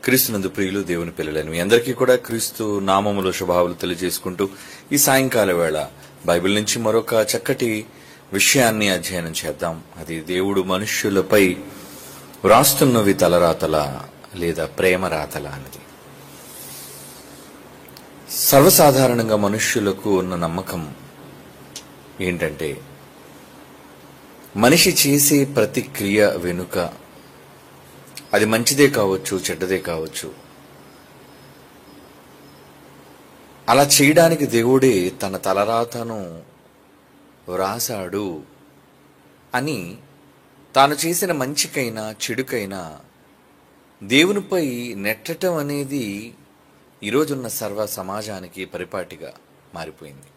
క్రీస్తునందు ప్రియులు దేవుని పిల్లలని మీ అందరికీ కూడా క్రీస్తు నామములో శుభావులు తెలియజేసుకుంటూ ఈ సాయంకాల వేళ బైబిల్ నుంచి మరొక చక్కటి విషయాన్ని అధ్యయనం చేద్దాం. అది దేవుడు మనుష్యులపై వ్రాస్తున్నవి తలరాతల లేదా ప్రేమ రాతల అన్నది. సర్వసాధారణంగా మనుష్యులకు ఉన్న నమ్మకం ఏంటంటే, మనిషి చేసే ప్రతి క్రియ వెనుక, అది మంచిదే కావచ్చు, చెడ్డదే కావచ్చు, అలా చేయడానికి దేవుడే తన తలరాతను వ్రాసాడు అని తాను చేసిన మంచికైనా చెడుకైనా దేవునిపై నెట్టడం అనేది ఈరోజున్న సర్వ సమాజానికి పరిపాటిగా మారిపోయింది.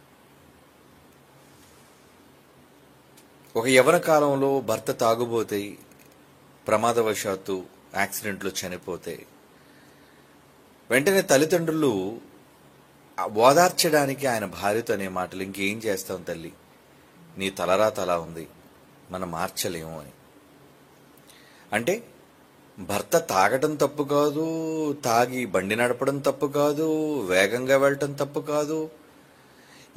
ఒక యవ్వన కాలంలో భర్త తాగుబోతే, ప్రమాదవశాత్తు యాక్సిడెంట్లో చనిపోతే వెంటనే తల్లిదండ్రులు ఓదార్చడానికి ఆయన భార్యతో అనే మాటలు, ఇంకేం చేస్తాం తల్లి, నీ తలరాత అలా ఉంది, మనం మార్చలేము అని. అంటే భర్త తాగటం తప్పు కాదు, తాగి బండి నడపడం తప్పు కాదు, వేగంగా వెళ్ళటం తప్పు కాదు,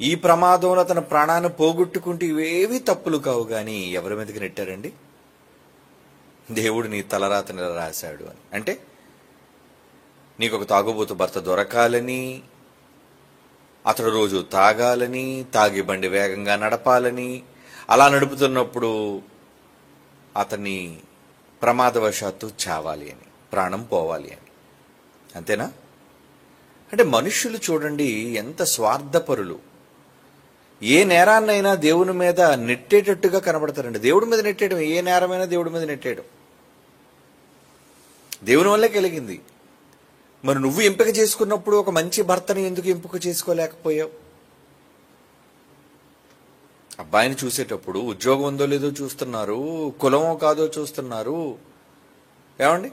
ఈ ప్రమాదంలో తన ప్రాణాన్ని పోగొట్టుకుంటూ ఇవేవి తప్పులు కావు. కానీ ఎవరి మీదకి నెట్టారండి? దేవుడు నీ తలరాతని రాశాడు అని. అంటే నీకు ఒక తాగుబోతు భర్త దొరకాలని, అతడు రోజు తాగాలని, తాగి బండి వేగంగా నడపాలని, అలా నడుపుతున్నప్పుడు అతన్ని ప్రమాదవశాత్తు చావాలి అని, ప్రాణం పోవాలి అని. అంతేనా? అంటే మనుష్యులు చూడండి ఎంత స్వార్థపరులు. ఏ నేరాన్నైనా దేవుని మీద నెట్టేటట్టుగా కనబడతారండి. దేవుడి మీద నెట్టేయడం, ఏ నేరమైనా దేవుడి మీద నెట్టేయడం దేవుని వల్లే కలిగింది. మరి నువ్వు ఎంపిక చేసుకున్నప్పుడు ఒక మంచి భర్తని ఎందుకు ఎంపిక చేసుకోలేకపోయావు? అబ్బాయిని చూసేటప్పుడు ఉద్యోగం ఉందో లేదో చూస్తున్నారు, కులమో కాదో చూస్తున్నారు, ఏమండి,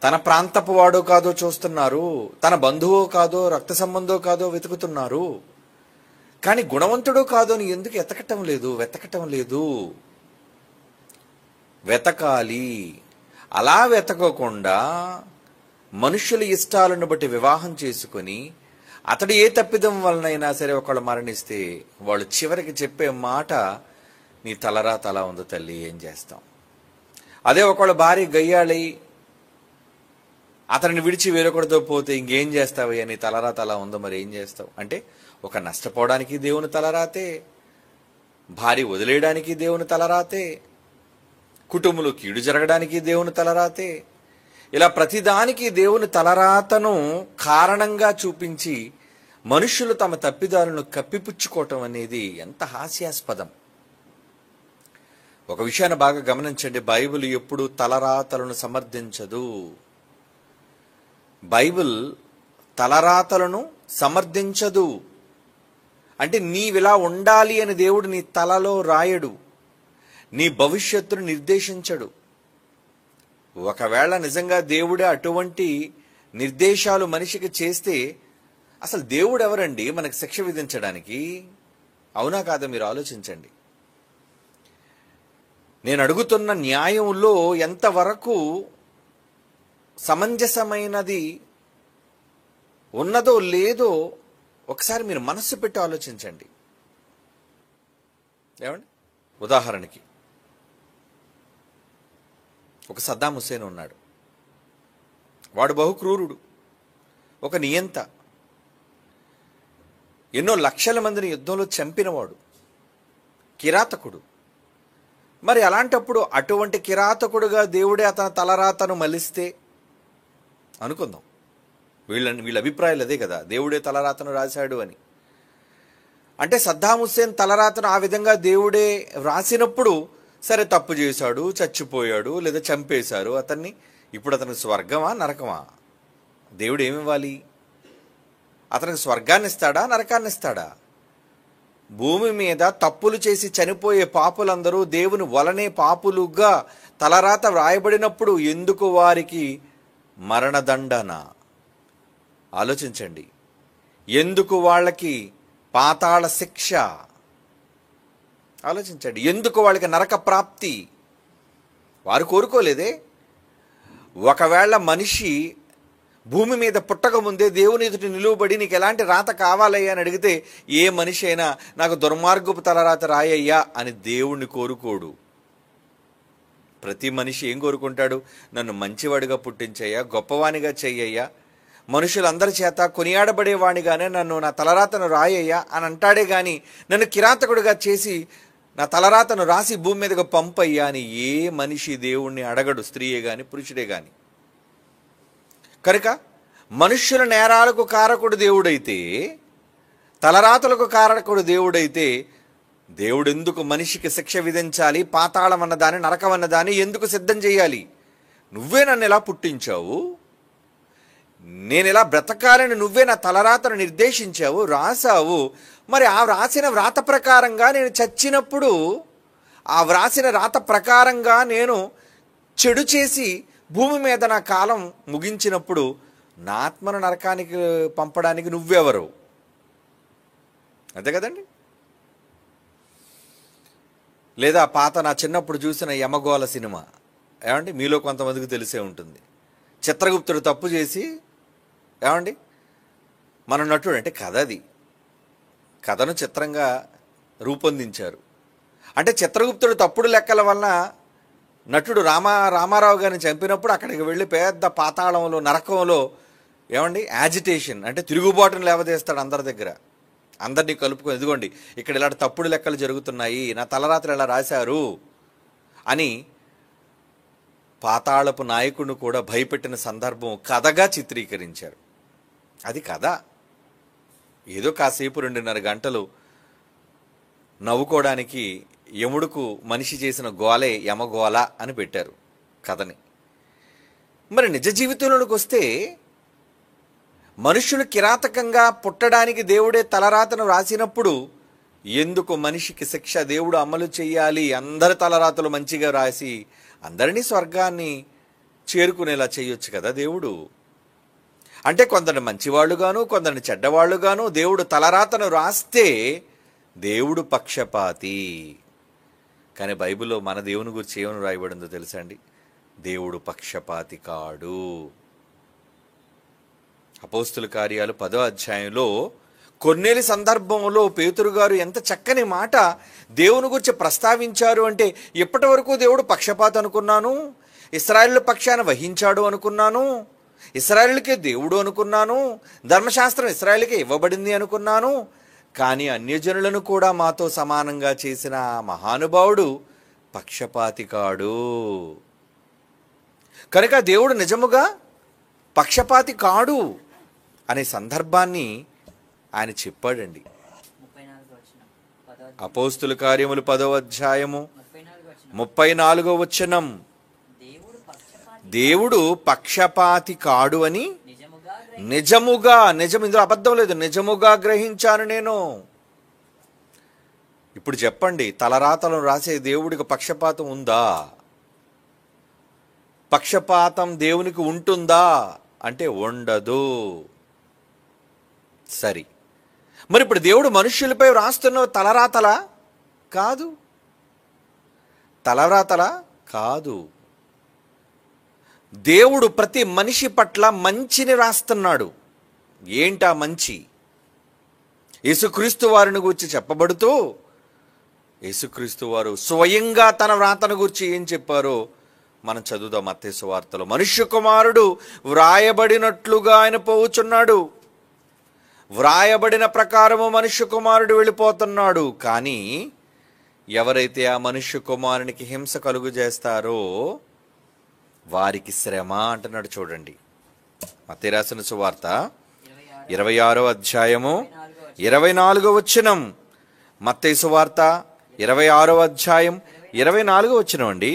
తన ప్రాంతపు వాడో కాదో చూస్తున్నారు, తన బంధువో కాదో రక్త సంబంధో కాదో వెతుకుతున్నారు. కానీ గుణవంతుడో కాదో అని ఎందుకు వెతకటం లేదు. వెతకాలి. అలా వెతకకుండా మనుషుల ఇష్టాలను బట్టి వివాహం చేసుకుని, అతడు ఏ తప్పిదం వలనైనా సరే ఒకళ్ళు మరణిస్తే వాళ్ళు చివరికి చెప్పే మాట, నీ తలరాత అలా ఉంది తల్లి, ఏం చేస్తాం. అదే ఒకళ్ళ భార్య గయ్యాళి అతనిని విడిచి వేరొకడితో పోతే ఇంకేం చేస్తావయ్యా, నీ తలరాత అలా ఉందో, మరి ఏం చేస్తావు. అంటే ఒక నష్టపోవడానికి దేవుని తలరాతే, భార్య వదిలేయడానికి దేవుని తలరాతే, కుటుంబంలో కీడు జరగడానికి దేవుని తలరాతే. ఇలా ప్రతిదానికి దేవుని తలరాతను కారణంగా చూపించి మనుషులు తమ తప్పిదాలను కప్పిపుచ్చుకోవటం అనేది ఎంత హాస్యాస్పదం. ఒక విషయాన్ని బాగా గమనించండి, బైబిల్ ఎప్పుడు తలరాతలను సమర్థించదు. బైబిల్ తలరాతలను సమర్థించదు. అంటే నీవిలా ఉండాలి అని దేవుడు నీ తలలో రాయడు, నీ భవిష్యత్తును నిర్దేశించడు. ఒకవేళ నిజంగా దేవుడే అటువంటి నిర్దేశాలు మనిషికి చేస్తే అసలు దేవుడు ఎవరండి మనకు శిక్ష విధించడానికి? అవునా కాదా మీరు ఆలోచించండి. నేను అడుగుతున్న న్యాయంలో ఎంతవరకు సమంజసమైనది ఉన్నదో లేదో ఒకసారి మీరు మనస్సు పెట్టి ఆలోచించండి. ఏమండి, ఉదాహరణకి ఒక సద్దాం హుస్సేన్ ఉన్నాడు. వాడు బహుక్రూరుడు, ఒక నియంత, ఎన్నో లక్షల మందిని యుద్ధంలో చంపినవాడు, కిరాతకుడు. మరి అలాంటప్పుడు అటువంటి కిరాతకుడుగా దేవుడే అతని తలరాతను మలిస్తే అనుకుందాం, వీళ్ళ అభిప్రాయాలు అదే కదా, దేవుడే తలరాతను రాశాడు అని. అంటే సద్దాం హుస్సేన్ తలరాతను ఆ విధంగా దేవుడే వ్రాసినప్పుడు, సరే తప్పు చేశాడు, చచ్చిపోయాడు, లేదా చంపేశారు అతన్ని, ఇప్పుడు అతనికి స్వర్గమా నరకమా? దేవుడు ఏమివ్వాలి? అతనికి స్వర్గాన్ని ఇస్తాడా, నరకాన్ని ఇస్తాడా? భూమి మీద తప్పులు చేసి చనిపోయే పాపులందరూ దేవుని వలనే పాపులుగా తలరాత వ్రాయబడినప్పుడు ఎందుకు వారికి మరణదండన? ఆలోచించండి. ఎందుకు వాళ్ళకి పాతాళ శిక్ష? ఆలోచించండి. ఎందుకు వాళ్ళకి నరక ప్రాప్తి? వారు కోరుకోలేదే. ఒకవేళ మనిషి భూమి మీద పుట్టక ముందే దేవుని ఎదుట నిలువబడి నీకు ఎలాంటి రాత కావాలయ్యా అని అడిగితే ఏ మనిషి అయినా నాకు దుర్మార్గపు తలరాత రాయ్యా అని దేవుణ్ణి కోరుకోడు. ప్రతి మనిషి ఏం కోరుకుంటాడు? నన్ను మంచివాడిగా పుట్టించయ్యా, గొప్పవానిగా చెయ్యయ్యా, మనుషులందరి చేత కొనియాడబడేవాడిగానే నన్ను నా తలరాతను రాయ్యా అని అంటాడే గాని నన్ను కిరాతకుడిగా చేసి నా తలరాతను రాసి భూమి మీదగా పంపయ్యా అని ఏ మనిషి దేవుణ్ణి అడగడు, స్త్రీయే గాని పురుషుడే గాని. కనుక మనుష్యుల నేరాలకు కారకుడు దేవుడైతే, తలరాతలకు కారకుడు దేవుడైతే, దేవుడు ఎందుకు మనిషికి శిక్ష విధించాలి? పాతాళం అన్నదాన్ని, నరకం అన్నదాన్ని ఎందుకు సిద్ధం చేయాలి? నువ్వే నన్ను ఎలా పుట్టించావు, నేను ఎలా బ్రతకాలని నువ్వే నా తలరాతను నిర్దేశించావు, రాసావు. మరి ఆ వ్రాసిన వ్రాత ప్రకారంగా నేను చచ్చినప్పుడు, ఆ వ్రాసిన రాత ప్రకారంగా నేను చెడు చేసి భూమి మీద నా కాలం ముగించినప్పుడు నా ఆత్మను నరకానికి పంపడానికి నువ్వెవరు? అంతే కదండి. లేదా పాత నా చిన్నప్పుడు చూసిన యమగోళ సినిమా, ఏమండి మీలో కొంతమందికి తెలిసే ఉంటుంది. చిత్రగుప్తుడు తప్పు చేసి, ఏమండి మన నటుడు అంటే కథ, అది కథను చిత్రంగా రూపొందించారు. అంటే చిత్రగుప్తుడు తప్పుడు లెక్కల వలన నటుడు రామారావు గారిని చంపినప్పుడు అక్కడికి వెళ్ళి పెద్ద పాతాళంలో, నరకంలో, ఏమండి యాజిటేషన్ అంటే తిరుగుబాటును లేవదీస్తాడు అందరి దగ్గర, అందరినీ కలుపుకొని, ఇదిగోండి ఇక్కడ ఇలాంటి తప్పుడు లెక్కలు జరుగుతున్నాయి, నా తలరాత్రి ఇలా రాశారు అని పాతాళపు నాయకుడిని కూడా భయపెట్టిన సందర్భం కథగా చిత్రీకరించారు. అది కథ. ఏదో కాసేపు 2.5 గంటలు నవ్వుకోవడానికి యముడుకు మనిషి చేసిన గోలే యమగోళ అని పెట్టారు కథని. మరి నిజ జీవితంలోకి వస్తే మనుషులు కిరాతకంగా పుట్టడానికి దేవుడే తలరాతను రాసినప్పుడు ఎందుకు మనిషికి శిక్ష దేవుడు అమలు చేయాలి? అందరి తలరాతలు మంచిగా రాసి అందరినీ స్వర్గాన్ని చేరుకునేలా చేయొచ్చు కదా దేవుడు. అంటే కొందరిని మంచివాళ్ళుగాను, కొందరిని చెడ్డవాళ్ళుగాను దేవుడు తలరాతను రాస్తే దేవుడు పక్షపాతి. కానీ బైబిల్లో మన దేవుని గురించి ఏమని రాయబడిందో తెలుసా అండి? దేవుడు పక్షపాతి కాడు. అపోస్తుల కార్యాలు 10వ అధ్యాయంలో కొన్నేలి సందర్భంలో పేతురు గారు ఎంత చక్కని మాట దేవుని గురించి ప్రస్తావించారు అంటే, ఇప్పటి వరకు దేవుడు పక్షపాతి అనుకున్నాను, ఇశ్రాయేలు పక్షాన వహించాడు అనుకున్నాను, ఇశ్రాయేలుకే దేవుడు అనుకున్నాను, ధర్మశాస్త్రం ఇశ్రాయేలుకే ఇవ్వబడింది అనుకున్నాను, కానీ అన్యజనులను కూడా మాతో సమానంగా చేసిన మహానుభావుడు పక్షపాతి కాడు. కనుక దేవుడు నిజముగా పక్షపాతి కాడు అనే సందర్భాన్ని ఆయన చెప్పాడండి. అపోస్తుల కార్యములు 10వ అధ్యాయము 34వ వచనం, దేవుడు పక్షపాతి కాడు అని నిజముగా, ఇందులో అబద్ధం లేదు, నిజముగా గ్రహించాను నేను. ఇప్పుడు చెప్పండి, తలరాతలను రాసే దేవుడికి పక్షపాతం ఉందా? పక్షపాతం దేవునికి ఉంటుందా అంటే ఉండదు. సరి, మరి ఇప్పుడు దేవుడు మనుష్యులపై వ్రాస్తున్న తలరాతలా? కాదు. తలరాతలా? కాదు. దేవుడు ప్రతి మనిషి పట్ల మంచిని రాస్తున్నాడు. ఏంటా మంచి? యేసుక్రీస్తు వారిని గురించి చెప్పబడుతూ యేసుక్రీస్తు వారు స్వయంగా తన వ్రాతను గురించి ఏం చెప్పారో మనం చదువుదాం. మత్తయి సువార్తలో మనుష్య కుమారుడు వ్రాయబడినట్లుగా ఆయన పోవుచున్నాడు, వ్రాయబడిన ప్రకారము మనుష్య కుమారుడు వెళ్ళిపోతున్నాడు. కానీ ఎవరైతే ఆ మనుష్య కుమారునికి హింస కలుగు చేస్తారో వారికి శ్రమ అంటున్నాడు. చూడండి, మత్తయి రాసిన సువార్త 26వ అధ్యాయము 24వ వచనం. మత్తయి సువార్త 26వ అధ్యాయం 24వ వచనం అండి.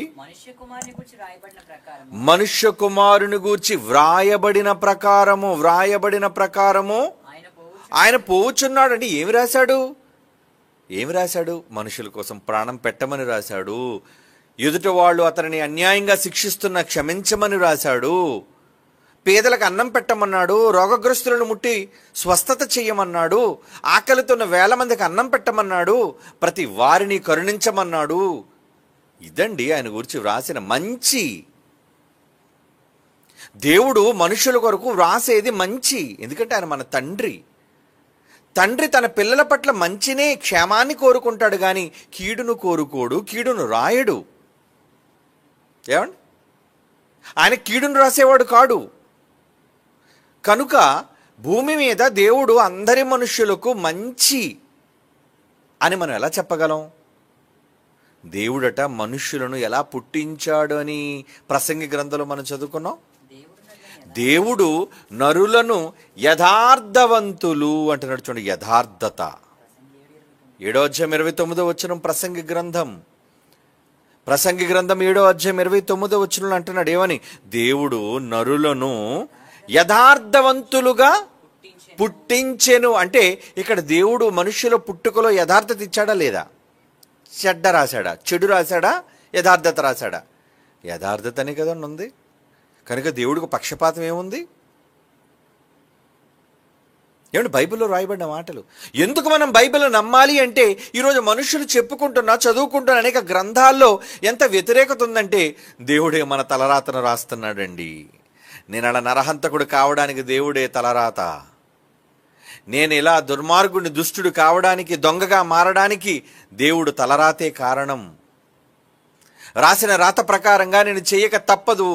మనుష్య కుమారుని గూర్చి వ్రాయబడిన ప్రకారము ఆయన పోవుచున్నాడు. అంటే ఏమి రాశాడు? మనుషుల కోసం ప్రాణం పెట్టమని రాశాడు. ఎదుట వాళ్ళు అతనిని అన్యాయంగా శిక్షిస్తున్న క్షమించమని రాశాడు. పేదలకు అన్నం పెట్టమన్నాడు, రోగగ్రస్తులను ముట్టి స్వస్థత చెయ్యమన్నాడు, ఆకలితోన్న 1000 మందికి అన్నం పెట్టమన్నాడు, ప్రతి వారిని కరుణించమన్నాడు. ఇదండి ఆయన గురించి వ్రాసిన మంచి. దేవుడు మనుషుల కొరకు వ్రాసేది మంచి, ఎందుకంటే ఆయన మన తండ్రి. తండ్రి తన పిల్లల పట్ల మంచినే, క్షేమాన్ని కోరుకుంటాడు కానీ కీడును కోరుకోడు, కీడును రాయడు. ఏమండి, ఆయన కీడును రాసేవాడు కాడు. కనుక భూమి మీద దేవుడు అందరి మనుష్యులకు మంచి అని మనం ఎలా చెప్పగలం? దేవుడట మనుష్యులను ఎలా పుట్టించాడు అని ప్రసంగి గ్రంథంలో మనం చదువుకున్నాం. దేవుడు నరులను యథార్థవంతులు అంటున్నాడు. చూడండి, యథార్థత. 7:29 ప్రసంగి గ్రంథం 7:29 అంటున్నాడు ఏమని? దేవుడు నరులను యథార్థవంతులుగా పుట్టించెను. అంటే ఇక్కడ దేవుడు మనుష్యుల పుట్టుకలో యథార్థత ఇచ్చాడా లేదా? చెడ్డ రాశాడా? చెడు రాశాడా? యథార్థత రాశాడా? యథార్థతనే కదా ఉంది. కనుక దేవుడికి పక్షపాతం ఏముంది? ఏమంటే బైబిల్లో రాయబడిన మాటలు. ఎందుకు మనం బైబిల్ నమ్మాలి అంటే, ఈరోజు మనుషులు చెప్పుకుంటున్నా, చదువుకుంటున్న అనేక గ్రంథాల్లో ఎంత వ్యతిరేకత ఉందంటే, దేవుడే మన తలరాతను రాస్తున్నాడండి. నేను అలా నరహంతకుడు కావడానికి దేవుడే తలరాత. నేను ఇలా దుర్మార్గుడిని, దుష్టుడు కావడానికి, దొంగగా మారడానికి దేవుడు తలరాతే కారణం. రాసిన రాత ప్రకారంగా నేను చేయక తప్పదు,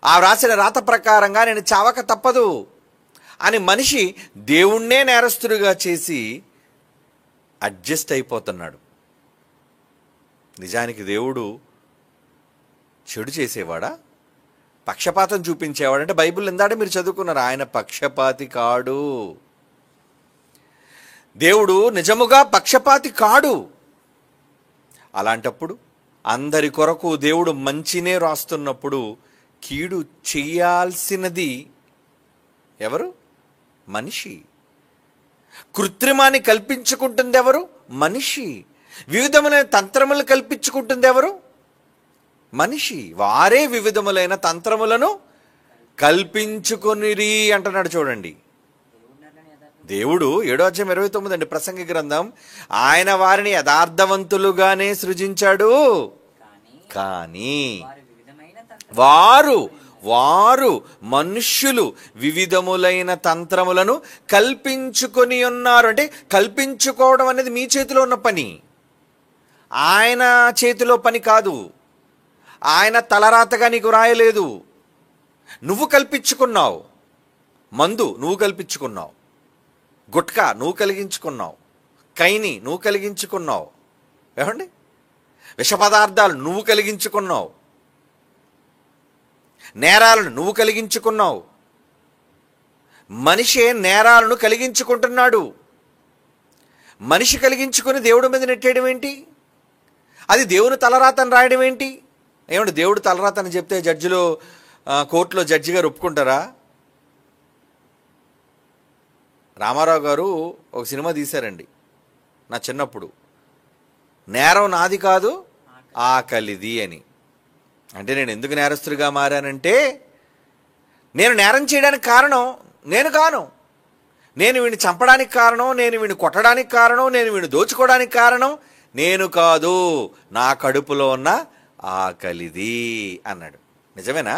ఆ రాసిన రాత ప్రకారంగా నేను చావక తప్పదు అని మనిషి దేవుణ్ణే నేరస్తుడిగా చేసి అడ్జస్ట్ అయిపోతున్నాడు. నిజానికి దేవుడు చెడు చేసేవాడా? పక్షపాతం చూపించేవాడంటే బైబిల్ ఇందాక మీరు చదువుకున్నారు, ఆయన పక్షపాతి కాడు. దేవుడు నిజముగా పక్షపాతి కాడు. అలాంటప్పుడు అందరి కొరకు దేవుడు మంచినే రాస్తున్నప్పుడు కీడు చేయాల్సినది ఎవరు? మనిషి. కృత్రిమాన్ని కల్పించుకుంటుంది ఎవరు? మనిషి. వివిధములైన తంత్రములు కల్పించుకుంటుంది ఎవరు? మనిషి. వారే వివిధములైన తంత్రములను కల్పించుకొనిరి అంటున్నాడు. చూడండి, దేవుడు 7:29 ప్రసంగి గ్రంథం, ఆయన వారిని యథార్థవంతులుగానే సృజించాడు, కానీ వారు మనుష్యులు వివిధములైన తంత్రములను కల్పించుకొని ఉన్నారు. అంటే కల్పించుకోవడం అనేది మీ చేతిలో ఉన్న పని, ఆయన చేతిలో పని కాదు. ఆయన తలరాతగా నీకు రాయలేదు, నువ్వు కల్పించుకున్నావు. మందు నువ్వు కల్పించుకున్నావు, గుట్కా నువ్వు కలిగించుకున్నావు, కైని నువ్వు కలిగించుకున్నావు, ఏమండి, విష పదార్థాలు నువ్వు కలిగించుకున్నావు, నేరాలను నువ్వు కలిగించుకున్నావు. మనిషే నేరాలను కలిగించుకుంటున్నాడు. మనిషి కలిగించుకుని దేవుడి మీద నెట్టేయడం ఏంటి? అది దేవుని తలరాతని రాయడం ఏంటి? ఏమంటే దేవుడు తలరాతని చెప్తే జడ్జిలో, కోర్టులో జడ్జి గారు ఒప్పుకుంటారా? రామారావు గారు ఒక సినిమా తీశారండి నా చిన్నప్పుడు, నేరం నాది కాదు ఆకలిది అని. అంటే నేను ఎందుకు నేరస్తుడిగా మారానంటే, నేను నేరం చేయడానికి కారణం నేను కాను, నేను వీడిని చంపడానికి కారణం, నేను వీడిని కొట్టడానికి కారణం, నేను వీడిని దోచుకోవడానికి కారణం నేను కాదు, నా కడుపులో ఉన్న ఆకలిది అన్నాడు. నిజమేనా?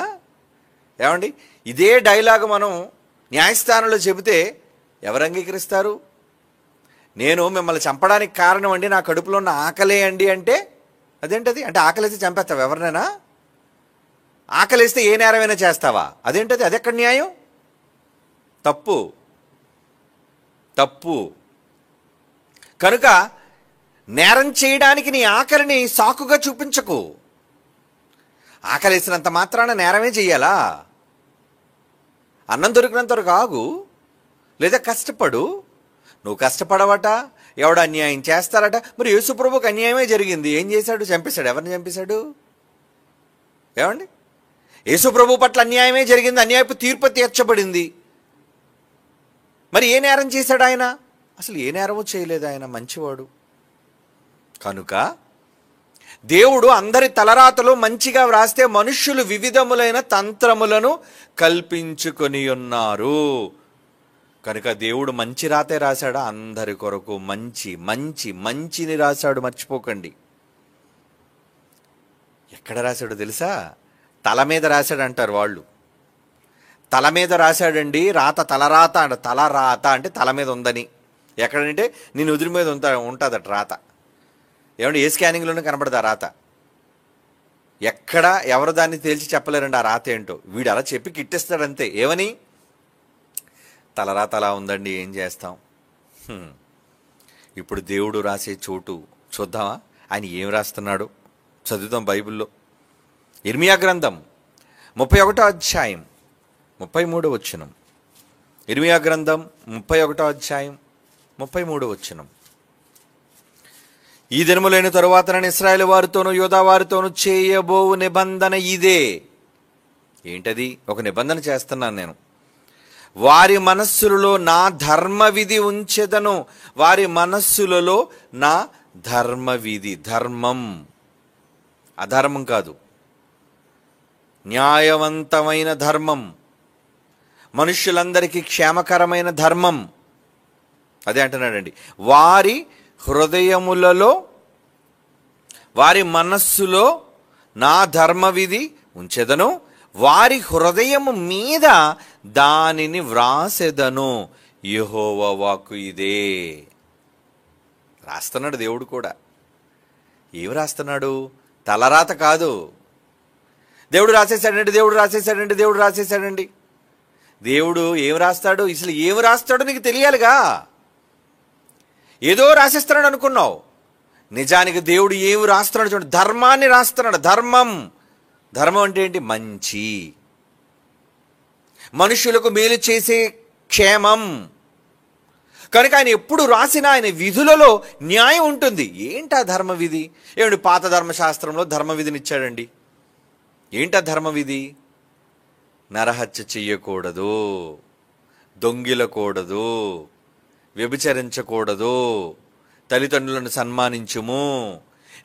ఏమండి, ఇదే డైలాగ్ మనం న్యాయస్థానంలో చెబితే ఎవరు అంగీకరిస్తారు? నేను మిమ్మల్ని చంపడానికి కారణం అండి, నా కడుపులో ఉన్న ఆకలే అండి అంటే అదేంటది? అంటే ఆకలిస్తే చంపేస్తావా ఎవరినైనా? ఆకలిస్తే ఏ నేరమైనా చేస్తావా? అదేంటది? అదెక్కడ న్యాయం? తప్పు. కనుక నేరం చేయడానికి నీ ఆకలిని సాకుగా చూపించకు. ఆకలిసినంత మాత్రాన నేరమే చెయ్యాలా? అన్నం దొరికినంత వరకు ఆగు, లేదా కష్టపడు. నువ్వు కష్టపడవట, ఎవడు అన్యాయం చేస్తారట. మరి యేసుప్రభుకు అన్యాయమే జరిగింది, ఏం చేశాడు? చంపేశాడు. ఎవరిని చంపేశాడు? ఏమండి, యేసుప్రభు పట్ల అన్యాయమే జరిగింది, అన్యాయపు తీర్పు తీర్చబడింది. మరి ఏ నేరం చేశాడు ఆయన? అసలు ఏ నేరము చేయలేదు, ఆయన మంచివాడు. కనుక దేవుడు అందరి తలరాతలు మంచిగా వ్రాస్తే మనుష్యులు వివిధములైన తంత్రములను కల్పించుకొని ఉన్నారు. కనుక దేవుడు మంచి రాతే రాశాడా? అందరి కొరకు మంచిని రాశాడు. మర్చిపోకండి. ఎక్కడ రాశాడో తెలుసా? తల మీద రాశాడు అంటారు వాళ్ళు. తల మీద రాశాడండి, రాత తలరాత అంట. తలరాత అంటే తల మీద ఉందని. ఎక్కడంటే నీ నుదురు మీద ఉంటుందట రాత. ఏమంటే ఏ స్కానింగ్లోనే కనబడదు ఆ రాత. ఎక్కడ ఎవరు దాన్ని తేల్చి చెప్పలేరండి ఆ రాత ఏంటో. వీడు అలా చెప్పి కిట్టేస్తాడంతే. ఏమని? తలరాత అలా ఉందండి, ఏం చేస్తాం. ఇప్పుడు దేవుడు రాసే చోటు చూద్దామా? ఆయన ఏం రాస్తున్నాడు చదువుతాం బైబిల్లో. ఇర్మియా గ్రంథం 31వ అధ్యాయం 33వ వచనం. ఇర్మియా గ్రంథం 31వ అధ్యాయం 33వ వచనం. ఈ దినములైన తరువాత నేను ఇశ్రాయేలు వారితోనూ యూదా వారితోనూ చేయబోవు నిబంధన ఇదే. ఏంటది? ఒక నిబంధన చేస్తున్నాను నేను. వారి మనస్సులలో నా ధర్మ విధి ఉంచెదను. వారి మనస్సులలో నా ధర్మ విధి. ధర్మం, అధర్మం కాదు, న్యాయవంతమైన ధర్మం, మనుష్యులందరికీ క్షేమకరమైన ధర్మం. అదే అంటున్నాడండి. వారి హృదయములలో, వారి మనస్సులో నా ధర్మ విధి ఉంచెదను, వారి హృదయము మీద దానిని వ్రాసెదను. యెహోవా వాక్కు ఇదే. రాస్తున్నాడు దేవుడు కూడా. ఏమి రాస్తున్నాడు? తలరాత కాదు. దేవుడు రాసేసాడండి, దేవుడు రాసేసాడండి, దేవుడు రాసేసాడండి. దేవుడు ఏమి రాస్తాడు? అసలు ఏమి రాస్తాడో నీకు తెలియాలిగా. ఏదో రాసేస్తున్నాడు అనుకున్నావు. నిజానికి దేవుడు ఏమి రాస్తున్నాడు చూడండి. ధర్మాన్ని రాస్తున్నాడు. ధర్మం. ధర్మం అంటే ఏంటి? మంచి, మనుషులకు మేలు చేసే క్షేమం. కనుక ఆయన ఎప్పుడు రాసిన ఆయన విధులలో న్యాయం ఉంటుంది. ఏంటా ధర్మ విధి? ఏమిటి? పాత ధర్మశాస్త్రంలో ధర్మ విధిని ఇచ్చాడండి. ఏంటా ధర్మ విధి? నరహత్య చెయ్యకూడదు, దొంగిలకూడదు, వ్యభిచరించకూడదు, తల్లిదండ్రులను సన్మానించుము,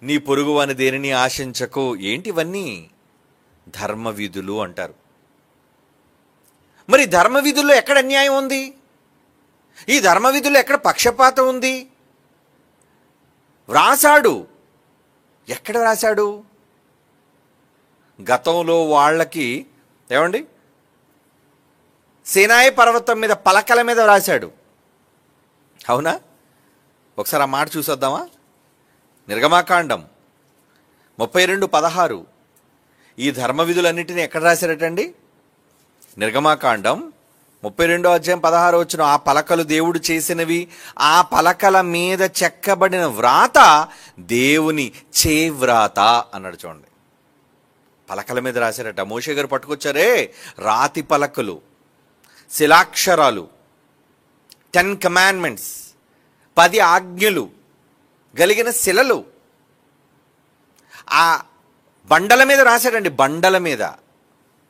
నీ పొరుగువాని దేనిని ఆశించకు. ఏంటి ఇవన్నీ? ధర్మ విధులు అంటారు. మరి ధర్మ విధుల్లో ఎక్కడ అన్యాయం ఉంది? ఈ ధర్మ విధుల్లో ఎక్కడ పక్షపాతం ఉంది? వ్రాసాడు. ఎక్కడ రాశాడు? గతంలో వాళ్ళకి ఏమండి సీనాయి పర్వతం మీద పలకల మీద రాశాడు. అవునా? ఒకసారి ఆ మాట చూసొద్దామా? నిర్గమాకాండం 32:16. ఈ ధర్మ విధులన్నిటిని ఎక్కడ రాశారటండి? నిర్గమాకాండం 32వ అధ్యాయం 16వ వచనం. ఆ పలకలు దేవుడు చేసినవి, ఆ పలకల మీద చెక్కబడిన వ్రాత దేవుని చేవ్రాత అన్నాడు. చూడండి, పలకల మీద రాశారట. మోషే గారు పట్టుకొచ్చారే రాతి పలకలు, శిలాక్షరాలు, 10 కమాండ్మెంట్స్, 10 ఆజ్ఞలు కలిగిన శిలలు ఆ బండల మీద రాశాడండి. బండల మీద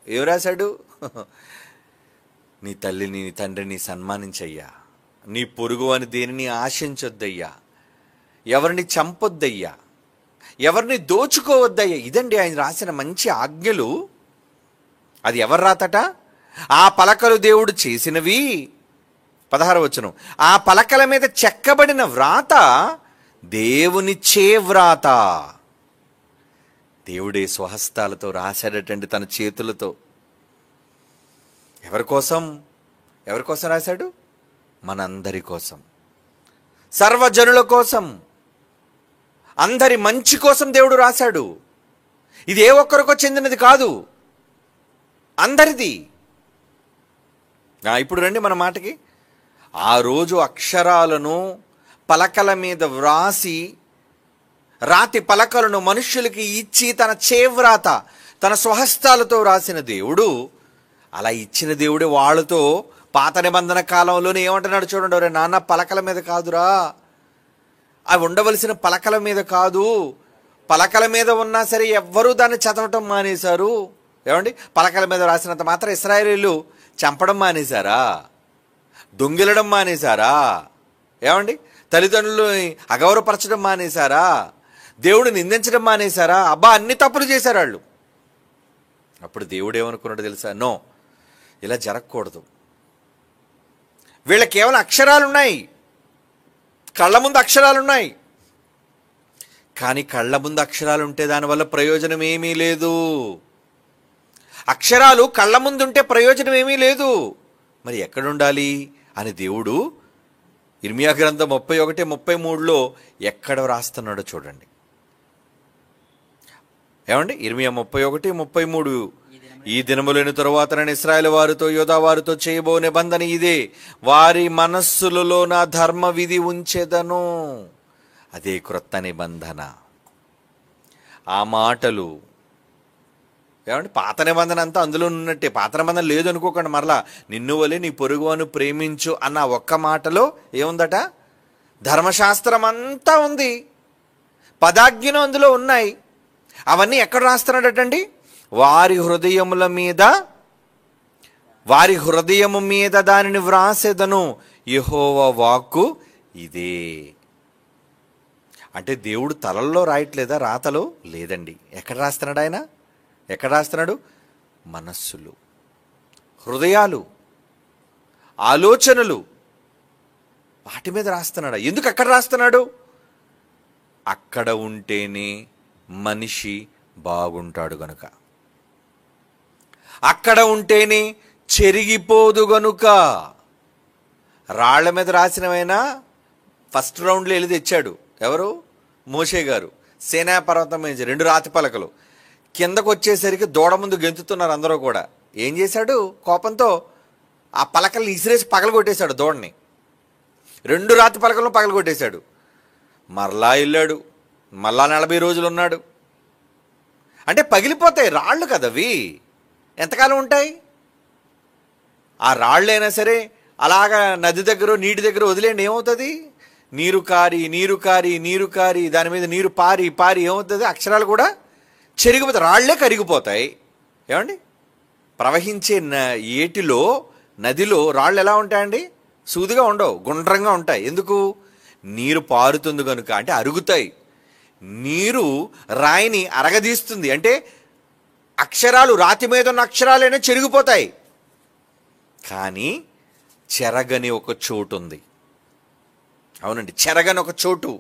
ఏం రాశాడు? నీ తల్లిని, నీ తండ్రిని సన్మానించయ్యా, నీ పొరుగు అని దేనిని ఆశించొద్దయ్యా, ఎవరిని చంపొద్దయ్యా, ఎవరిని దోచుకోవద్దయ్యా. ఇదండి ఆయన రాసిన మంచి ఆజ్ఞలు. అది ఎవరు రాతట? ఆ పలకలు దేవుడు చేసినవి. 16వ వచనం. ఆ పలకల మీద చెక్కబడిన వ్రాత దేవుని చేవ్రాత. దేవుడే స్వహస్తాలతో రాశాడటండి, తన చేతులతో. ఎవరి కోసం? ఎవరి కోసం రాశాడు? మనందరి కోసం, సర్వజనుల కోసం, అందరి మంచి కోసం దేవుడు రాశాడు. ఇది ఏ ఒక్కరికో చెందినది కాదు, అందరిది. ఇప్పుడు రండి మన మాటకి. ఆ రోజు అక్షరాలను పలకల మీద వ్రాసి, రాతి పలకలను మనుష్యులకి ఇచ్చి తన చేవ్రాత, తన స్వహస్తాలతో రాసిన దేవుడు, అలా ఇచ్చిన దేవుడే వాళ్ళతో పాత నిబంధన కాలంలోనే ఏమంటున్నాడు చూడండి. ఎవరే నాన్న, పలకల మీద కాదురా, అవి ఉండవలసిన పలకల మీద కాదు. పలకల మీద ఉన్నా సరే ఎవ్వరూ దాన్ని చదవటం మానేశారు. ఏమండి? పలకల మీద రాసినంత మాత్రం ఇశ్రాయేలీయులు చంపడం మానేశారా? దొంగిలడం మానేశారా? ఏమండి? తల్లిదండ్రులని అగౌరవపరచడం మానేశారా? దేవుడు నిందించడం మానేశారా? అబ్బా, అన్ని తప్పులు చేశారు వాళ్ళు. అప్పుడు దేవుడు ఏమనుకున్నాడు తెలుసా? నో, ఇలా జరగకూడదు. వీళ్ళకి కేవలం అక్షరాలున్నాయి, కళ్ళ ముందు అక్షరాలున్నాయి. కానీ కళ్ళ ముందు అక్షరాలు ఉంటే దానివల్ల ప్రయోజనం ఏమీ లేదు. అక్షరాలు కళ్ళ ముందుంటే ప్రయోజనం ఏమీ లేదు, మరి ఎక్కడుండాలి అని దేవుడు ఇర్మియా గ్రంథం 31:33లో ఎక్కడ వ్రాస్తున్నాడో చూడండి. ఏమండి? ఇర్మియా 31:33, ఈ దినములైన తరువాత నేను ఇశ్రాయేలు వారితో యూదా వారితో చేయబో నిబంధన ఇదే, వారి మనస్సులలో నా ధర్మ విధి ఉంచెదను. అదే క్రొత్త నిబంధన. ఆ మాటలు ఏమంటే పాత నిబంధన అంతా అందులో ఉన్నట్టే. పాత నిబంధన లేదు అనుకోకండి. మరలా నిన్ను వలె నీ పొరుగువాను ప్రేమించు అన్న ఒక్క మాటలో ఏముందట? ధర్మశాస్త్రం అంతా ఉంది, పదాజ్ఞలు అందులో ఉన్నాయి. అవన్నీ ఎక్కడ రాస్తున్నాడటండి? వారి హృదయము మీద దానిని వ్రాసెదను, యెహోవా వాక్కు ఇదే. అంటే దేవుడు తలల్లో రాయట్లేదా? రాతలో లేదండి. ఎక్కడ రాస్తున్నాడు ఆయన? ఎక్కడ రాస్తున్నాడు? మనస్సులు, హృదయాలు, ఆలోచనలు, వాటి మీద రాస్తున్నాడు. ఎందుకు అక్కడ రాస్తున్నాడు? అక్కడ ఉంటేనే మనిషి బాగుంటాడు గనుక, అక్కడ ఉంటేనే చెరిగిపోదు గనుక. రాళ్ల మీద రాసినవైనా ఫస్ట్ రౌండ్లో వెళ్ళి తెచ్చాడు. ఎవరు? మోషే గారు. సేనా పర్వతం మీద 2 రాతి పలకలు. కిందకు వచ్చేసరికి దూడ ముందు గెంతుతున్నారు అందరూ కూడా. ఏం చేశాడు? కోపంతో ఆ పలకల్ని ఇసిరేసి పగలగొట్టేశాడు దూడని. 2 రాతి పలకలను పగలగొట్టేశాడు. మరలా వెళ్ళాడు, మరలా 40 రోజులు ఉన్నాడు. అంటే పగిలిపోతాయి రాళ్ళు కదవి, ఎంతకాలం ఉంటాయి? ఆ రాళ్ళైనా సరే అలాగా నది దగ్గర నీటి దగ్గర వదిలేండి, ఏమవుతుంది? నీరు కారి నీరు కారి నీరు కారి దాని మీద నీరు పారి పారి ఏమవుతుంది? అక్షరాలు కూడా చెరిగిపోతాయి, రాళ్లే కరిగిపోతాయి. ఏమండి? ప్రవహించే ఏటిలో, నదిలో రాళ్ళు ఎలా ఉంటాయండి? సూదిగా ఉండవు, గుండ్రంగా ఉంటాయి. ఎందుకు? నీరు పారుతుంది కనుక. అంటే అరుగుతాయి. నీరు రాయిని అరగదీస్తుంది. అంటే అక్షరాలు, రాతి మీద ఉన్న అక్షరాలైనా చెరిగిపోతాయి. కానీ చెరగని ఒక చోటు ఉంది. అవునండి, చెరగని ఒక చోటు.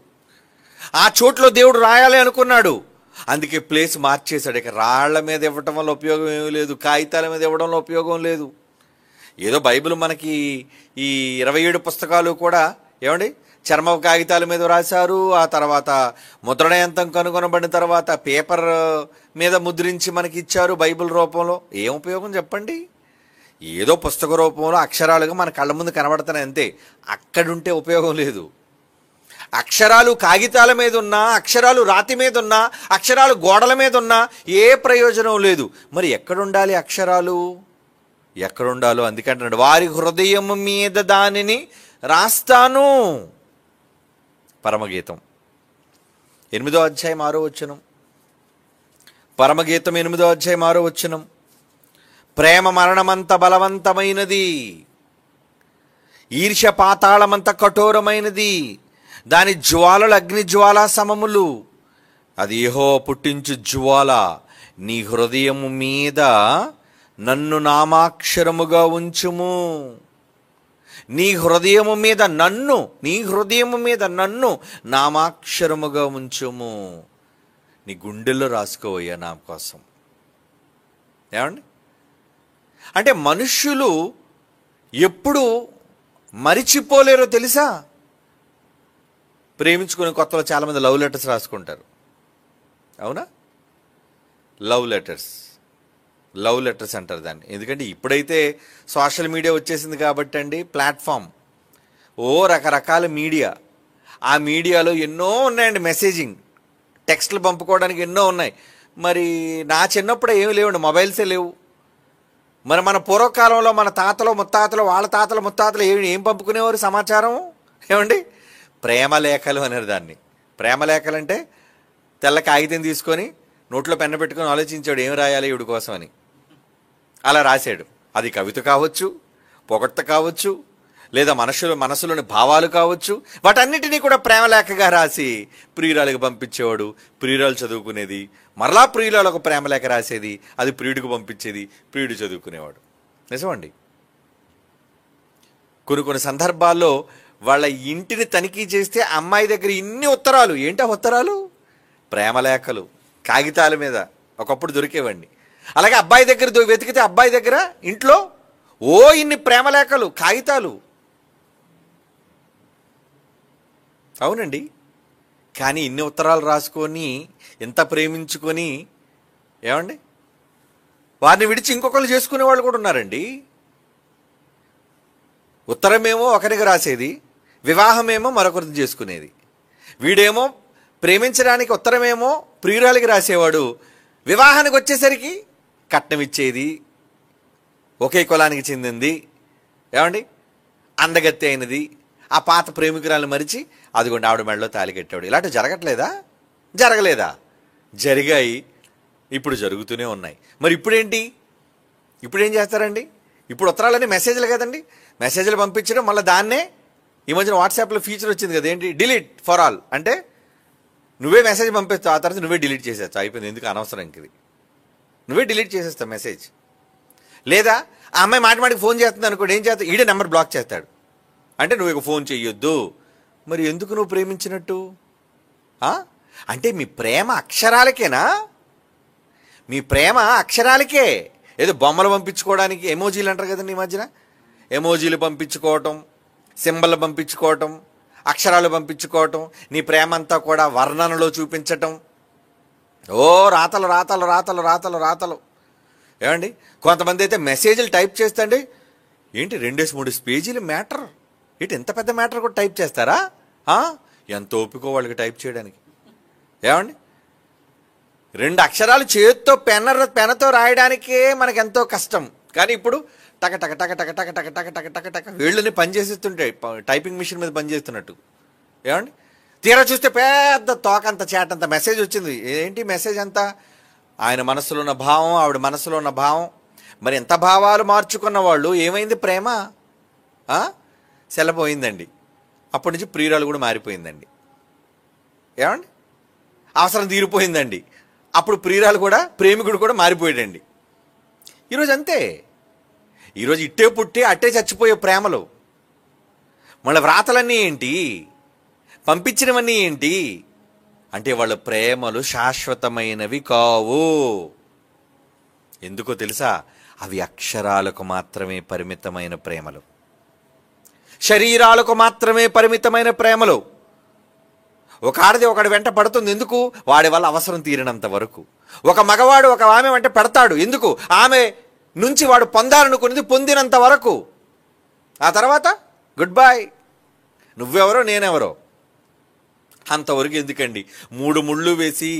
ఆ చోట్లో దేవుడు రాయాలి అనుకున్నాడు. అందుకే ప్లేస్ మార్చేశాడు. ఇక రాళ్ల మీద ఇవ్వటం వల్ల ఉపయోగం ఏమీ లేదు, కాగితాల మీద ఇవ్వడంలో ఉపయోగం లేదు. ఏదో బైబిల్ మనకి ఈ 27 పుస్తకాలు కూడా ఏమండి చర్మ కాగితాల మీద రాశారు. ఆ తర్వాత ముద్రణ యంత్రం కనుగొనబడిన తర్వాత పేపర్ మీద ముద్రించి మనకి ఇచ్చారు బైబిల్ రూపంలో. ఏం ఉపయోగం చెప్పండి? ఏదో పుస్తక రూపంలో అక్షరాలుగా మన కళ్ళ ముందు కనబడుతున్నాయి అంతే. అక్కడుంటే ఉపయోగం లేదు. అక్షరాలు కాగితాల మీద ఉన్నా, అక్షరాలు రాతి మీద ఉన్నా, అక్షరాలు గోడల మీద ఉన్నా ఏ ప్రయోజనం లేదు. మరి ఎక్కడుండాలి అక్షరాలు? ఎక్కడుండాలో అందుకంటున్నాడు, వారి హృదయం మీద దానిని రాస్తాను. పరమగీతం 8వ అధ్యాయం 6వ వచనం. పరమగీతం 8వ అధ్యాయం 6వ వచనం. ప్రేమ మరణమంత బలవంతమైనది, ఈర్ష్య పాతాళమంత కఠోరమైనది, దాని జ్వాలలు అగ్ని జ్వాలా సమములు. అది యెహోవా పుట్టించు జ్వాల. నీ హృదయము మీద నన్ను నామాక్షరముగా ఉంచుము. నీ హృదయము మీద నన్ను, నీ హృదయము మీద నన్ను నామాక్షరముగా ఉంచుము. నీ గుండెల్లో రాసుకోవయ్యా నా కోసం. ఏమండి? అంటే మనుష్యులు ఎప్పుడు మరిచిపోలేరో తెలుసా? ప్రేమించుకునే కొత్తలో చాలామంది లవ్ లెటర్స్ రాసుకుంటారు. అవునా? లవ్ లెటర్స్ అంటారు దాన్ని. ఎందుకంటే ఇప్పుడైతే సోషల్ మీడియా వచ్చేసింది కాబట్టి అండి, ప్లాట్ఫామ్, రకరకాల మీడియా. ఆ మీడియాలో ఎన్నో ఉన్నాయండి, మెసేజింగ్, టెక్స్ట్లు పంపుకోవడానికి ఎన్నో ఉన్నాయి. మరి నా చిన్నప్పుడే ఏమి లేవండి, మొబైల్సే లేవు. మరి మన పూర్వకాలంలో మన తాతలు ముత్తాతలు, వాళ్ళ తాతలు ముత్తాతలు ఏం పంపుకునేవారు సమాచారం? ఏమండి? ప్రేమలేఖలు అనేది దాన్ని. ప్రేమలేఖలు అంటే తెల్ల కాగితం తీసుకొని నోట్లో పెన్ను పెట్టుకొని ఆలోచించాడు ఏం రాయాలి ఈవిడ కోసం అని. అలా రాశాడు. అది కవిత కావచ్చు, పొగడ్త కావచ్చు, లేదా మనసులోని భావాలు కావచ్చు. వాటన్నిటినీ కూడా ప్రేమలేఖగా రాసి ప్రియురాలకు పంపించేవాడు. ప్రియురాలు చదువుకునేది, మరలా ప్రియురాలకు ప్రేమలేఖ రాసేది, అది ప్రియుడికి పంపించేది, ప్రియుడు చదువుకునేవాడు. నిజమండి. కొన్ని సందర్భాల్లో వాళ్ళ ఇంటిని తనిఖీ చేస్తే అమ్మాయి దగ్గర ఇన్ని ఉత్తరాలు. ఏంటా ఉత్తరాలు? ప్రేమలేఖలు కాగితాల మీద ఒకప్పుడు దొరికేవండి. అలాగే అబ్బాయి దగ్గర వెతికితే అబ్బాయి దగ్గర ఇంట్లో ఇన్ని ప్రేమలేఖలు, కాగితాలు. అవునండి. కానీ ఇన్ని ఉత్తరాలు రాసుకొని, ఇంత ప్రేమించుకొని, ఏమండి, వారిని విడిచి ఇంకొకరు చేసుకునే వాళ్ళు కూడా ఉన్నారండి. ఉత్తరమేమో ఒకరికి రాసేది, వివాహమేమో మరొకరిని చేసుకునేది. వీడేమో ప్రేమించడానికి ఉత్తరమేమో ప్రియురాలికి రాసేవాడు, వివాహానికి వచ్చేసరికి కట్నం ఇచ్చేది, ఒకే కులానికి చెందింది, ఏమండి, అందగత్తి అయినది, ఆ పాత ప్రేమికురాలు మరిచి అదిగోండి ఆవిడ మెడలో తాళి కట్టాడు. ఇలాంటివి జరగట్లేదా? జరగలేదా? జరిగాయి, ఇప్పుడు జరుగుతూనే ఉన్నాయి. మరి ఇప్పుడేంటి? ఇప్పుడేం చేస్తారండి? ఇప్పుడు ఉత్తరాలన్నీ మెసేజ్లు కదండి. మెసేజ్లు పంపించడం, మళ్ళీ దాన్నే ఈ మధ్యన వాట్సాప్లో ఫీచర్ వచ్చింది కదా, ఏంటి, డిలీట్ ఫర్ ఆల్. అంటే నువ్వే మెసేజ్ పంపిస్తావు, ఆ తర్వాత నువ్వే డిలీట్ చేసేస్తావు. అయిపోయింది, ఎందుకు అనవసరం ఇంకది, నువ్వే డిలీట్ చేసేస్తావు మెసేజ్. లేదా ఆ అమ్మాయి మాటికి ఫోన్ చేస్తుంది అనుకోండి, ఏం చేస్తావు, ఈడే నెంబర్ బ్లాక్ చేస్తాడు. అంటే నువ్వు ఇక ఫోన్ చెయ్యొద్దు. మరి ఎందుకు నువ్వు ప్రేమించినట్టు? అంటే మీ ప్రేమ అక్షరాలకేనా? మీ ప్రేమ అక్షరాలకే. ఏదో బొమ్మలు పంపించుకోవడానికి ఎమోజీలు అంటారు కదండి ఈ మధ్యన, ఎమోజీలు పంపించుకోవటం, సింబల్ పంపించుకోవటం, అక్షరాలు పంపించుకోవటం, నీ ప్రేమ అంతా కూడా వర్ణనలో చూపించటం. రాతలు రాతలు రాతలు రాతలు రాతలు. ఏమండి, కొంతమంది అయితే మెసేజ్లు టైప్ చేస్తండి, ఏంటి 2-3 పేజీలు మ్యాటర్, ఏంటి ఎంత పెద్ద మ్యాటర్ కూడా టైప్ చేస్తారా? ఎంత ఓపికో వాళ్ళకి టైప్ చేయడానికి. ఏమండి, 2 అక్షరాలు చేత్తో పెనతో రాయడానికే మనకు ఎంతో కష్టం. కానీ ఇప్పుడు టక టక టక టక టక టక టక టక టక టక వీళ్ళని పనిచేస్తుంటాయి, టైపింగ్ మిషన్ మీద పనిచేస్తున్నట్టు. ఏమండి, తీరా చూస్తే పెద్ద తోకంత చేటంత మెసేజ్ వచ్చింది. ఏంటి మెసేజ్ అంతా? ఆయన మనసులో ఉన్న భావం, ఆవిడ మనసులో ఉన్న భావం. మరి ఎంత భావాలు మార్చుకున్న వాళ్ళు, ఏమైంది ప్రేమ? సెలపోయిందండి. అప్పటి నుంచి ప్రియురాలు కూడా మారిపోయిందండి. ఏమండి, అవసరం తీరిపోయిందండి. అప్పుడు ప్రియురాలు కూడా, ప్రేమికుడు కూడా మారిపోయాడండి. ఈరోజు అంతే. ఈరోజు ఇట్టే పుట్టి అట్టే చచ్చిపోయే ప్రేమలు. మళ్ళీ వ్రాతలన్నీ ఏంటి, పంపించినవన్నీ ఏంటి అంటే వాళ్ళ ప్రేమలు శాశ్వతమైనవి కావు. ఎందుకో తెలుసా? అవి అక్షరాలకు మాత్రమే పరిమితమైన ప్రేమలు, శరీరాలకు మాత్రమే పరిమితమైన ప్రేమలు. ఒక ఆడది ఒకడి వెంట పడుతుంది, ఎందుకు? వాడి వల్ల అవసరం తీరినంత వరకు. ఒక మగవాడు ఒక ఆమె వెంట పెడతాడు, ఎందుకు? ఆమె నుంచి వాడు పొందాలనుకున్నది పొందినంత వరకు. ఆ తర్వాత గుడ్ బై, నువ్వెవరో నేనెవరో. అంతవరకు ఎందుకండి? 3 ముళ్ళు వేసి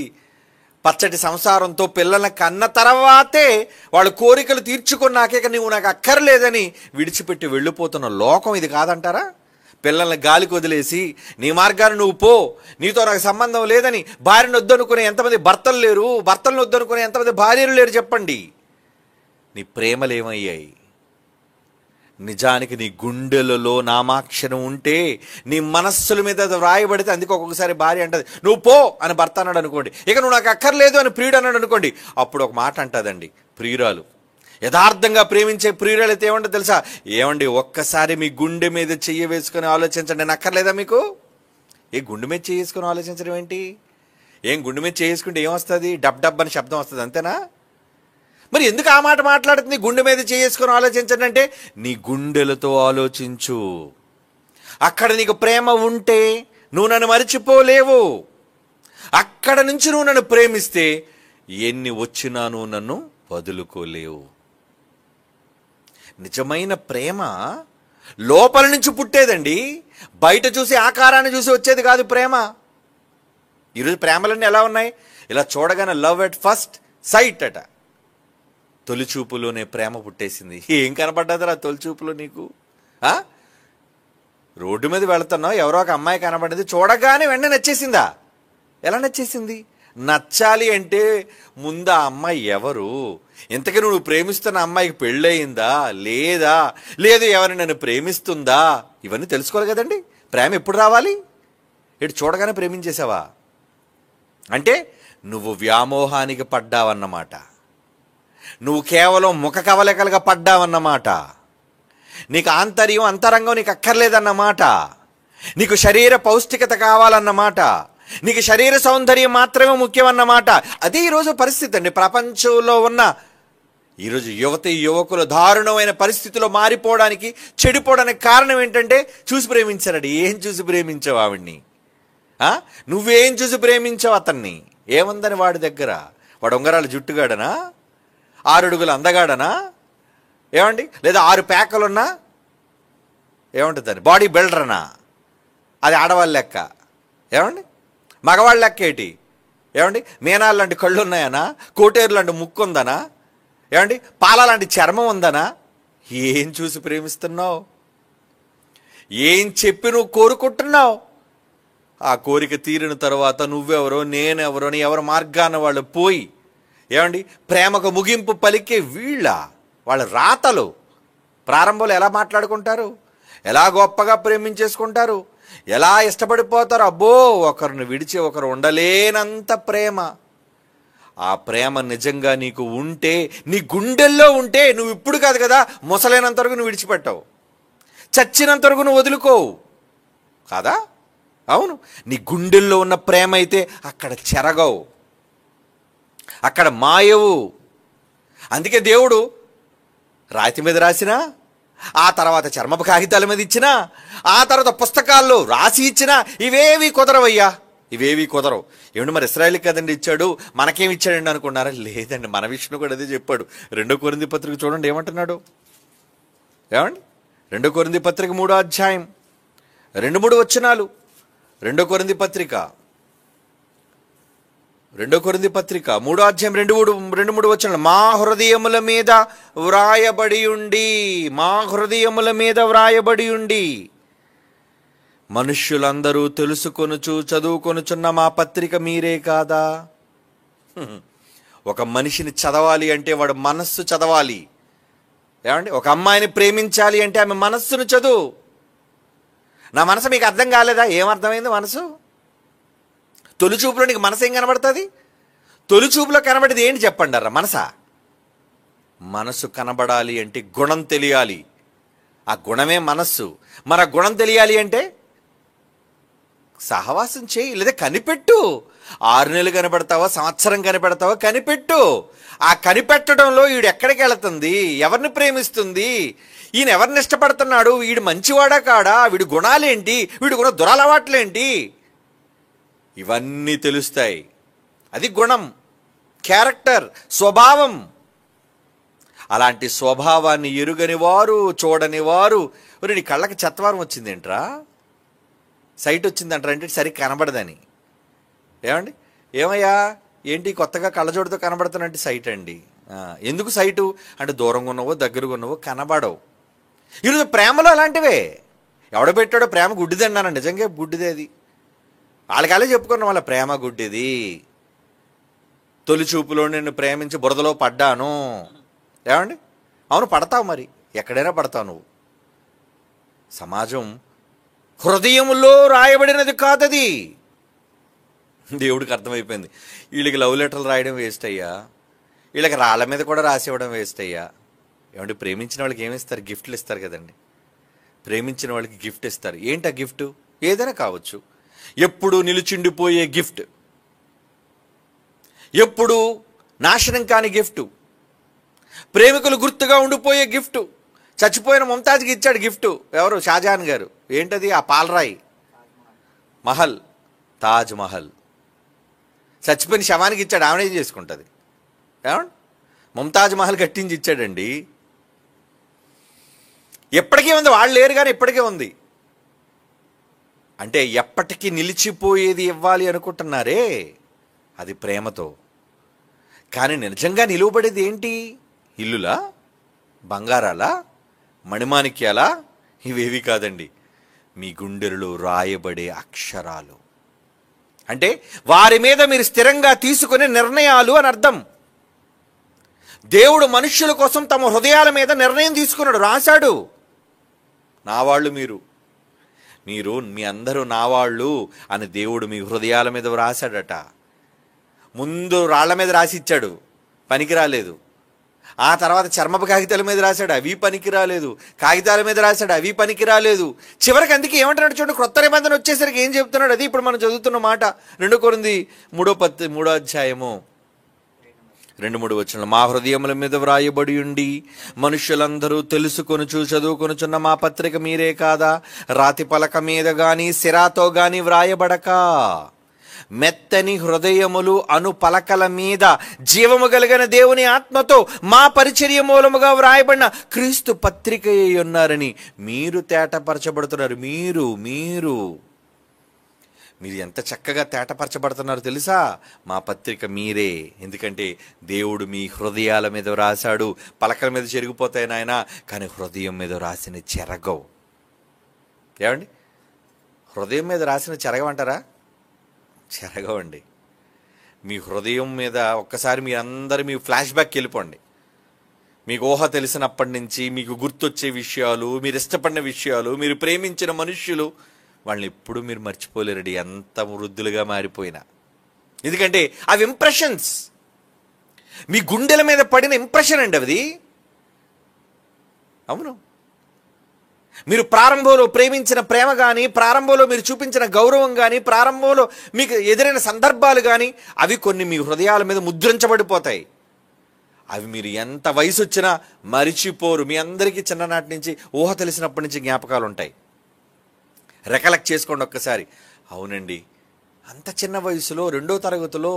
పచ్చటి సంసారంతో పిల్లల కన్న తర్వాతే వాళ్ళ కోరికలు తీర్చుకున్నాకే నువ్వు నాకు అక్కర్లేదని విడిచిపెట్టి వెళ్ళిపోతున్న లోకం ఇది కాదంటారా? పిల్లల్ని గాలికి వదిలేసి నీ మార్గాన్ని నువ్వు పో, నీతో నాకు సంబంధం లేదని భార్యను వద్దనుకునే ఎంతమంది భర్తలు లేరు, భర్తలను వద్దనుకునే ఎంతమంది భార్యలు లేరు చెప్పండి. నీ ప్రేమలు ఏమయ్యాయి? నిజానికి నీ గుండెలలో నామాక్షరం ఉంటే, నీ మనస్సుల మీద వ్రాయబడితే, అందుకే ఒక్కొక్కసారి భార్య అంటది నువ్వు పో అని భర్త అన్నాడు అనుకోండి, ఇక నువ్వు నాకు అక్కర్లేదు అని ప్రియుడు అన్నాడు అనుకోండి, అప్పుడు ఒక మాట అంటదండి ప్రియురాలు. యథార్థంగా ప్రేమించే ప్రియురాలు అయితే ఏమంటో తెలుసా? ఏమండి, ఒక్కసారి మీ గుండె మీద చెయ్యి వేసుకొని ఆలోచించండి, నేను అక్కర్లేదా మీకు? ఏ గుండె మీద చెయ్యి వేసుకొని ఆలోచించడం ఏంటి? ఏం గుండె మీద చేసుకుంటే ఏమొస్తుంది? డబ్ డబ్ అని శబ్దం వస్తుంది, అంతేనా? మరి ఎందుకు ఆ మాట మాట్లాడుతుంది? గుండె మీద చేసుకొని ఆలోచించండి అంటే, నీ గుండెలతో ఆలోచించు. అక్కడ నీకు ప్రేమ ఉంటే నువ్వు నన్ను మరిచిపోలేవు. అక్కడ నుంచి నువ్వు నన్ను ప్రేమిస్తే ఎన్ని వచ్చినా నువ్వు నన్ను వదులుకోలేవు. నిజమైన ప్రేమ లోపల నుంచి పుట్టేదండి, బయట చూసి ఆకారాన్ని చూసి వచ్చేది కాదు ప్రేమ. ఈరోజు ప్రేమలన్నీ ఎలా ఉన్నాయి? ఇలా చూడగానే లవ్ ఎట్ ఫస్ట్ సైట్ అట, తొలిచూపులోనే ప్రేమ పుట్టేసింది. ఏం కనపడ్డదిరా తొలిచూపులో నీకు? రోడ్డు మీద వెళుతున్నావు, ఎవరో ఒక అమ్మాయి కనపడింది, చూడగానే వెంటనే నచ్చేసిందా? ఎలా నచ్చేసింది? నచ్చాలి అంటే ముందు ఆ అమ్మాయి ఎవరు, ఇంతకీ నువ్వు ప్రేమిస్తున్న అమ్మాయికి పెళ్ళయిందా లేదా, లేదు ఎవరు నన్ను ప్రేమిస్తుందా, ఇవన్నీ తెలుసుకోవాలి కదండి. ప్రేమ ఎప్పుడు రావాలి? ఇటు చూడగానే ప్రేమించేసావా అంటే నువ్వు వ్యామోహానికి పడ్డావన్నమాట, నువ్వు కేవలం ముఖ కవలికలుగా పడ్డావన్నమాట, నీకు ఆంతర్యం అంతరంగం నీకు అక్కర్లేదన్నమాట, నీకు శరీర పౌష్టికత కావాలన్నమాట, నీకు శరీర సౌందర్యం మాత్రమే ముఖ్యం అన్నమాట. అదే ఈరోజు పరిస్థితి అండి. ప్రపంచంలో ఉన్న ఈరోజు యువతి యువకులు దారుణమైన పరిస్థితిలో మారిపోవడానికి, చెడిపోవడానికి కారణం ఏంటంటే చూసి ప్రేమించారట. ఏం చూసి ప్రేమించావు ఆవిడ్ని? నువ్వేం చూసి ప్రేమించావు అతన్ని? ఏముందని వాడి దగ్గర? వాడు ఉంగరాల జుట్టుగాడనా? 6 అడుగుల అందగాడనా? ఏమండి? లేదా 6 ప్యాకలున్నా ఏముంటుందని బాడీ బిల్డరనా? అది ఆడవాళ్ళ లెక్క. ఏమండి? మగవాళ్ళ లెక్క ఏంటి? ఏమండి? మీనాలు లాంటి కళ్ళు ఉన్నాయనా? కోటేరు లాంటి ముక్కు ఉందనా? ఏమండి? పాల లాంటి చర్మం ఉందనా? ఏం చూసి ప్రేమిస్తున్నావు? ఏం చెప్పి నువ్వు కోరుకుంటున్నావు? ఆ కోరిక తీరిన తర్వాత నువ్వెవరో నేనెవరో అని ఎవరి మార్గాన వాళ్ళు పోయి, ఏమండి, ప్రేమకు ముగింపు పలికే వాళ్ళ రాతలు ప్రారంభంలో ఎలా మాట్లాడుకుంటారు, ఎలా గొప్పగా ప్రేమించేసుకుంటారు, ఎలా ఇష్టపడిపోతారు. అబ్బో, ఒకరిని విడిచి ఒకరు ఉండలేనంత ప్రేమ. ఆ ప్రేమ నిజంగా నీకు ఉంటే, నీ గుండెల్లో ఉంటే, నువ్వు ఇప్పుడు కాదు కదా, ముసలైనంత వరకు నువ్వు విడిచిపెట్టావు, చచ్చినంత వరకు నువ్వు వదులుకోవు కాదా? అవును, నీ గుండెల్లో ఉన్న ప్రేమ అయితే అక్కడ చెరగవు, అక్కడ మాయవు. అందుకే దేవుడు రాతి మీద రాసినా, ఆ తర్వాత చర్మపు కాగితాల మీద ఇచ్చినా, ఆ తర్వాత పుస్తకాల్లో రాసి ఇచ్చినా ఇవేవి కుదరవయ్యా, ఇవేవి కుదరవు. ఏమండి, మరి ఇశ్రాయేలుకి కదండి ఇచ్చాడు, మనకేమి ఇచ్చాడండి అనుకున్నారా? లేదండి, మన విషయంలో కూడా అదే చెప్పాడు. 2 కొరింథీ పత్రిక చూడండి ఏమంటున్నాడు. ఏమండి? 2 కొరింథీ పత్రిక 3వ అధ్యాయం 2-3 వచనాలు. 2 కొరింథీ పత్రిక 3వ అధ్యాయం 2-3 వచనాలు. మా హృదయముల మీద వ్రాయబడి ఉండి మనుష్యులందరూ తెలుసుకొనుచు చదువుకొనుచున్న మా పత్రిక మీరే కాదా? ఒక మనిషిని చదవాలి అంటే వాడు మనస్సు చదవాలి. ఏమండి? ఒక అమ్మాయిని ప్రేమించాలి అంటే ఆమె మనస్సును చదువు. నా మనసు మీకు అర్థం కాలేదా? ఏమర్థమైంది మనసు? తొలిచూపులో నీకు మనసు ఏం కనబడుతుంది? తొలిచూపులో కనబడేది ఏంటి చెప్పండి అర్రా? మనసు కనబడాలి అంటే గుణం తెలియాలి. ఆ గుణమే మనస్సు. మరి ఆ గుణం తెలియాలి అంటే సహవాసం చేయి, లేదా కనిపెట్టు. 6 నెలలు కనిపెడతావా, సంవత్సరం కనిపెడతావా, కనిపెట్టు. ఆ కనిపెట్టడంలో వీడు ఎక్కడికి వెళుతుంది, ఎవరిని ప్రేమిస్తుంది, ఈయన ఎవరిని ఇష్టపడుతున్నాడు, వీడు మంచివాడా కాడా, వీడి గుణాలేంటి, వీడి గుణ దురలవాట్లేంటి, ఇవన్నీ తెలుస్తాయి. అది గుణం, క్యారెక్టర్, స్వభావం. అలాంటి స్వభావాన్ని ఎరుగని వారు, చూడని వారు, నీ కళ్ళకి చెత్తవారం వచ్చిందేంట్రా, సైట్ వచ్చిందంటారా అంటే సరిగ్గా కనబడదని. ఏమండి? ఏమయ్యా ఏంటి కొత్తగా కళ్ళజోడితో కనబడుతున్నట్టు సైట్ అండి. ఎందుకు సైటు అంటే దూరంగా ఉన్నవో దగ్గరగా ఉన్నవో కనబడవు. ఈరోజు ప్రేమలో అలాంటివే. ఎవడ పెట్టాడో ప్రేమ గుడ్డిది అన్నాను, నిజంగా గుడ్డిదే అది. వాళ్ళకాలే చెప్పుకున్నాం వాళ్ళ ప్రేమ గుడ్డిది. తొలి చూపులో నిన్ను ప్రేమించి బురదలో పడ్డాను. ఏమండి? అవును, పడతావు, మరి ఎక్కడైనా పడతావు నువ్వు. సమాజం హృదయంలో రాయబడినది కాదది. దేవుడికి అర్థమైపోయింది, వీళ్ళకి లవ్ లెటర్లు రాయడం వేస్ట్ అయ్యా, వీళ్ళకి రాళ్ళ మీద కూడా రాసివ్వడం వేస్ట్ అయ్యా. ఏమంటే ప్రేమించిన వాళ్ళకి ఏమిస్తారు? గిఫ్ట్లు ఇస్తారు కదండి. ప్రేమించిన వాళ్ళకి గిఫ్ట్ ఇస్తారు. ఏంటి ఆ గిఫ్ట్? ఏదైనా కావచ్చు. ఎప్పుడు నిలిచిండిపోయే గిఫ్ట్, ఎప్పుడు నాశనం కాని గిఫ్ట్, ప్రేమికులు గుర్తుగా ఉండిపోయే గిఫ్ట్. చచ్చిపోయిన ముంతాజ్కి ఇచ్చాడు గిఫ్ట్ ఎవరు? షాజహాన్ గారు. ఏంటది? ఆ పాలరాయి మహల్, తాజ్ మహల్. చచ్చిపోయిన శవానికి ఇచ్చాడు, ఆమె ఏం చేసుకుంటుంది? ఏమండి? ముంతాజ్ మహల్ కట్టించి ఇచ్చాడండి. ఎప్పటికీ ఉంది, వాళ్ళు లేరు కానీ ఇప్పటికే ఉంది. అంటే ఎప్పటికీ నిలిచిపోయేది ఇవ్వాలి అనుకుంటున్నారే, అది ప్రేమతో. కానీ నిజంగా నిలువబడేది ఏంటి? ఇల్లులా, బంగారాలా, మణిమాణిక్యాలా? ఇవేవి కాదండి, మీ గుండెలలో రాయబడే అక్షరాలు. అంటే వారి మీద మీరు స్థిరంగా తీసుకునే నిర్ణయాలు అని అర్థం. దేవుడు మనుష్యుల కోసం తమ హృదయాల మీద నిర్ణయం తీసుకున్నాడు, రాశాడు. నా వాళ్ళు మీరు మీ అందరూ నా వాళ్ళు అని దేవుడు మీ హృదయాల మీద రాశాడట. ముందు రాళ్ల మీద రాసి ఇచ్చాడు, పనికి రాలేదు. ఆ తర్వాత చర్మపు కాగితాల మీద రాశాడు, అవి పనికి రాలేదు. కాగితాల మీద రాశాడు, అవి పనికి రాలేదు. చివరికి అందుకే ఏమంటున్నాడు చూడండి, క్రొత్త నిబంధన వచ్చేసరికి ఏం చెప్తున్నాడు? అది ఇప్పుడు మనం చదువుతున్న మాట 2 కొరింథీ 3వ అధ్యాయము 2-3 వచనాలు. మా హృదయముల మీద వ్రాయబడి ఉండి మనుష్యులందరూ తెలుసుకొనుచు చదువుకొనుచున్న మా పత్రిక మీరే కాదా, రాతి పలక మీద గాని సిరాతో గాని వ్రాయబడక మెత్తని హృదయములు అను పలకల మీద జీవము కలిగిన దేవుని ఆత్మతో మా పరిచర్య మూలముగా వ్రాయబడిన క్రీస్తు పత్రిక అయి ఉన్నారని మీరు తేటపరచబడుతున్నారు. మీరు ఎంత చక్కగా తేటపరచబడుతున్నారు తెలుసా? మా పత్రిక మీరే. ఎందుకంటే దేవుడు మీ హృదయాల మీద వ్రాసాడు. పలకల మీద చెరిగిపోతాయి నాయన, కానీ హృదయం మీద రాసిన చెరగవు. ఏమండి, హృదయం మీద రాసిన చెరగమంటారా? చెరగవండి. మీ హృదయం మీద ఒక్కసారి మీ ఫ్లాష్ బ్యాక్ వెళ్ళిపోండి. మీకు ఊహ తెలిసినప్పటి నుంచి మీకు గుర్తొచ్చే విషయాలు, మీరు ఇష్టపడిన విషయాలు, మీరు ప్రేమించిన మనుష్యులు, వాళ్ళని ఎప్పుడు మీరు మర్చిపోలేరండి, ఎంత వృద్ధులుగా మారిపోయినా. ఎందుకంటే అవి ఇంప్రెషన్స్, మీ గుండెల మీద పడిన ఇంప్రెషన్ అండి అది. అవును, మీరు ప్రారంభంలో ప్రేమించిన ప్రేమ కానీ, ప్రారంభంలో మీరు చూపించిన గౌరవం కానీ, ప్రారంభంలో మీకు ఎదురైన సందర్భాలు కానీ, అవి కొన్ని మీ హృదయాల మీద ముద్రించబడిపోతాయి. అవి మీరు ఎంత వయసు వచ్చినా మరిచిపోరు. మీ అందరికీ చిన్ననాటి నుంచి ఊహ తెలిసినప్పటి నుంచి జ్ఞాపకాలు ఉంటాయి. రికలెక్ట్ చేసుకోండి ఒక్కసారి. అవునండి, అంత చిన్న వయసులో 2వ తరగతిలో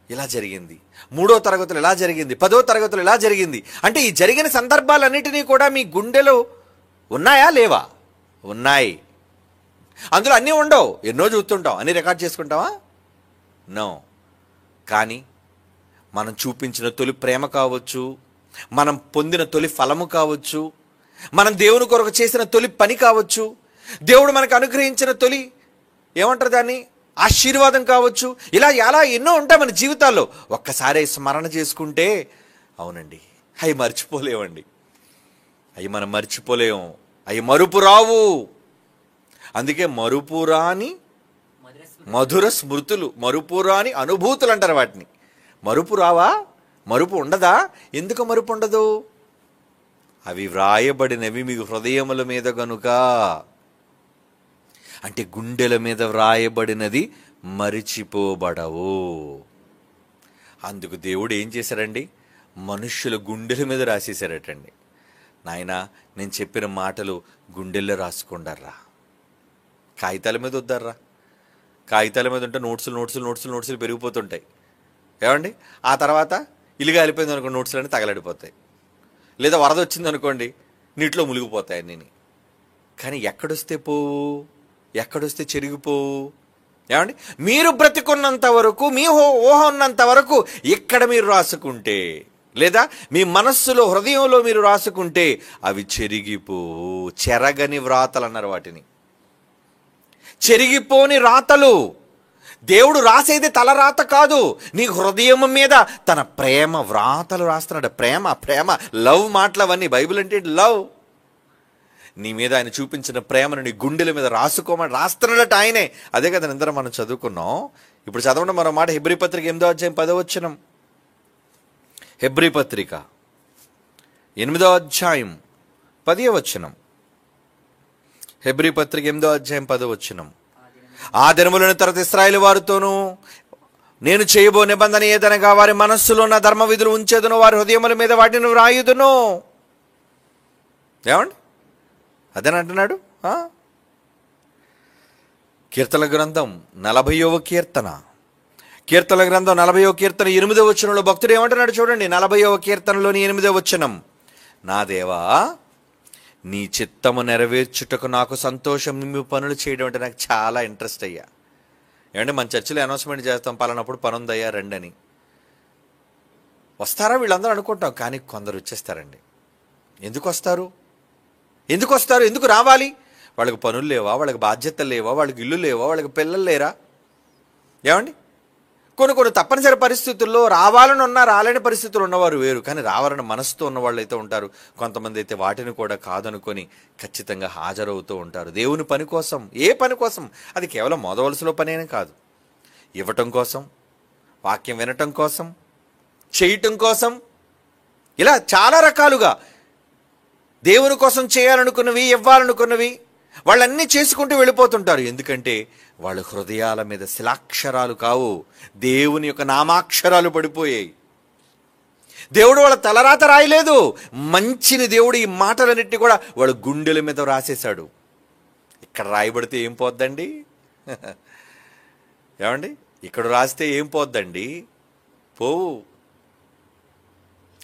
ఇలా జరిగింది, 3వ తరగతిలో ఇలా జరిగింది, 10వ తరగతిలో ఇలా జరిగింది అంటే ఈ జరిగిన సందర్భాలన్నిటినీ కూడా మీ గుండెలో ఉన్నాయా లేవా? ఉన్నాయి. అందులో అన్నీ ఉండవు, ఎన్నో చూస్తుంటాం, అన్నీ రికార్డ్ చేసుకుంటావా? నో. కానీ మనం చూపించిన తొలి ప్రేమ కావచ్చు, మనం పొందిన తొలి ఫలము కావచ్చు, మనం దేవుని కొరకు చేసిన తొలి పని కావచ్చు, దేవుడు మనకు అనుగ్రహించిన తొలి ఏమంటారు దాన్ని ఆశీర్వాదం కావచ్చు, ఇలా ఎన్నో ఉంటాయి మన జీవితాల్లో. ఒక్కసారి స్మరణ చేసుకుంటే అవునండి, అవి మర్చిపోలేమండి. అవి మనం మర్చిపోలేము, అవి మరుపు రావు. అందుకే మరుపురాని మధుర స్మృతులు, మరుపురాని అనుభూతులు అంటారు వాటిని. మరుపు రావా? మరుపు ఉండదా? ఎందుకు మరుపు ఉండదు? అవి వ్రాయబడినవి మీకు హృదయముల మీద గనుక. అంటే గుండెల మీద వ్రాయబడినది మరిచిపోబడవు. అందుకు దేవుడు ఏం చేశారండి? మనుష్యుల గుండెల మీద రాసేశారటండి. నాయనా, నేను చెప్పిన మాటలు గుండెల్లో రాసుకుంటారా, కాగితాల మీద వద్దారా. కాగితాల మీద ఉంటే నోట్సులు పెరిగిపోతుంటాయి. ఏమండి, ఆ తర్వాత ఇల్లు కాలిపోయింది అనుకోండి, నోట్సులన్నీ తగలడిపోతాయి. లేదా వరద వచ్చింది అనుకోండి, నీటిలో మునిగిపోతాయి అన్నీ. కానీ ఎక్కడొస్తే పోవు, ఎక్కడొస్తే చెరిగిపోవు. ఏమండి, మీరు బ్రతికున్నంత వరకు, మీ ఊహ ఉన్నంత వరకు ఇక్కడ మీరు రాసుకుంటే, లేదా మీ మనస్సులో హృదయంలో మీరు రాసుకుంటే అవి చెరిగిపోవు. చెరగని వ్రాతలు అన్నారు వాటిని, చెరిగిపోని రాతలు. దేవుడు రాసేది తలరాత కాదు, నీ హృదయం మీద తన ప్రేమ వ్రాతలు రాస్తున్నాడు. ప్రేమ లవ్ మాటలు అవన్నీ. బైబిల్ అంటే లవ్. నీ మీద ఆయన చూపించిన ప్రేమను నీ గుండెల మీద రాసుకోమని రాస్తున్నాడట ఆయనే. అదే కదా నిందరం మనం చదువుకున్నాం. ఇప్పుడు చదవండి మరో మాట, హెబ్రీ పత్రిక 8వ అధ్యాయం 10వ వచనం. హెబ్రీ పత్రిక 8వ అధ్యాయం 10వ వచనం. హెబ్రీ పత్రిక 8వ అధ్యాయం 10వ వచనం. ఆ దినములను తర్వాత ఇశ్రాయేలు వారితోనూ నేను చేయబో నిబంధన ఏదనగా వారి మనస్సులో నా ధర్మ విధులు ఉంచేదును, వారి హృదయముల మీద వాటిని వ్రాయుదును. ఏమండి, అదేనా అంటున్నాడు. కీర్తన గ్రంథం 40వ కీర్తన, కీర్తన గ్రంథం 40వ కీర్తన 8వ వచనంలో భక్తుడు ఏమంటున్నాడు చూడండి. 40వ కీర్తనలోని 8వ వచనం. నా దేవా, నీ చిత్తము నెరవేర్చుటకు నాకు సంతోషం, మీ పనులు చేయడం అంటే నాకు చాలా ఇంట్రెస్ట్ అయ్యా. ఏమంటే మన చర్చిలో అనౌన్స్మెంట్ చేస్తాం, పలానప్పుడు పని ఉందయ్యా రండి అని. వస్తారా వీళ్ళందరూ అనుకుంటాం, కానీ కొందరు వచ్చేస్తారండి. ఎందుకు వస్తారు? ఎందుకు రావాలి? వాళ్ళకి పనులు లేవా? వాళ్ళకి బాధ్యతలు లేవా? వాళ్ళకి ఇల్లు లేవా? వాళ్ళకి పిల్లలు లేరా? ఏమండి, కొన్ని తప్పనిసరి పరిస్థితుల్లో రావాలని ఉన్నా రాలేని పరిస్థితులు ఉన్నవారు వేరు, కానీ రావాలని మనసుతో ఉన్నవాళ్ళు అయితే ఉంటారు. కొంతమంది అయితే వాటిని కూడా కాదనుకొని ఖచ్చితంగా హాజరవుతూ ఉంటారు దేవుని పని కోసం. ఏ పని కోసం? అది కేవలం మోదవలసలో పనేనే కాదు, ఇవ్వటం కోసం, వాక్యం వినటం కోసం, చేయటం కోసం, ఇలా చాలా రకాలుగా దేవుని కోసం చేయాలనుకున్నవి, ఇవ్వాలనుకున్నవి వాళ్ళన్నీ చేసుకుంటూ వెళ్ళిపోతుంటారు. ఎందుకంటే వాళ్ళ హృదయాల మీద శిలాక్షరాలు కావు, దేవుని యొక్క నామాక్షరాలు పడిపోయాయి. దేవుడు వాళ్ళ తలరాత రాయలేదు, మంచిని దేవుడు ఈ మాటలన్నింటినీ కూడా వాళ్ళ గుండెల మీద రాసేశాడు. ఇక్కడ రాయబడితే ఏం పోద్దండి? ఏమండి, ఇక్కడ రాస్తే ఏం పోద్దండి? పోవు,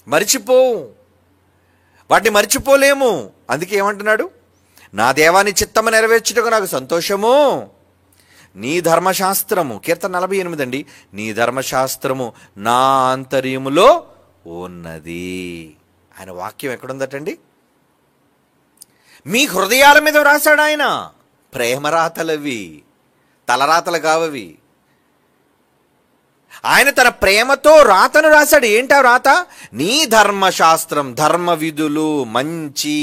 మరిచిపోవు, వాటిని మర్చిపోలేము. అందుకే ఏమంటున్నాడు? నా దేవాని చిత్తము నెరవేర్చుటకు నాకు సంతోషము, నీ ధర్మశాస్త్రము. కీర్తన 48 అండి. నీ ధర్మశాస్త్రము నా ఆంతర్యములో ఉన్నది. ఆయన వాక్యం ఎక్కడుందటండి? మీ హృదయాల మీద రాశాడు ఆయన. ప్రేమరాతలవి, తలరాతలు కావవి. ఆయన తన ప్రేమతో రాతను రాశాడు. ఏంటా రాత? నీ ధర్మశాస్త్రం, ధర్మ విధులు, మంచి.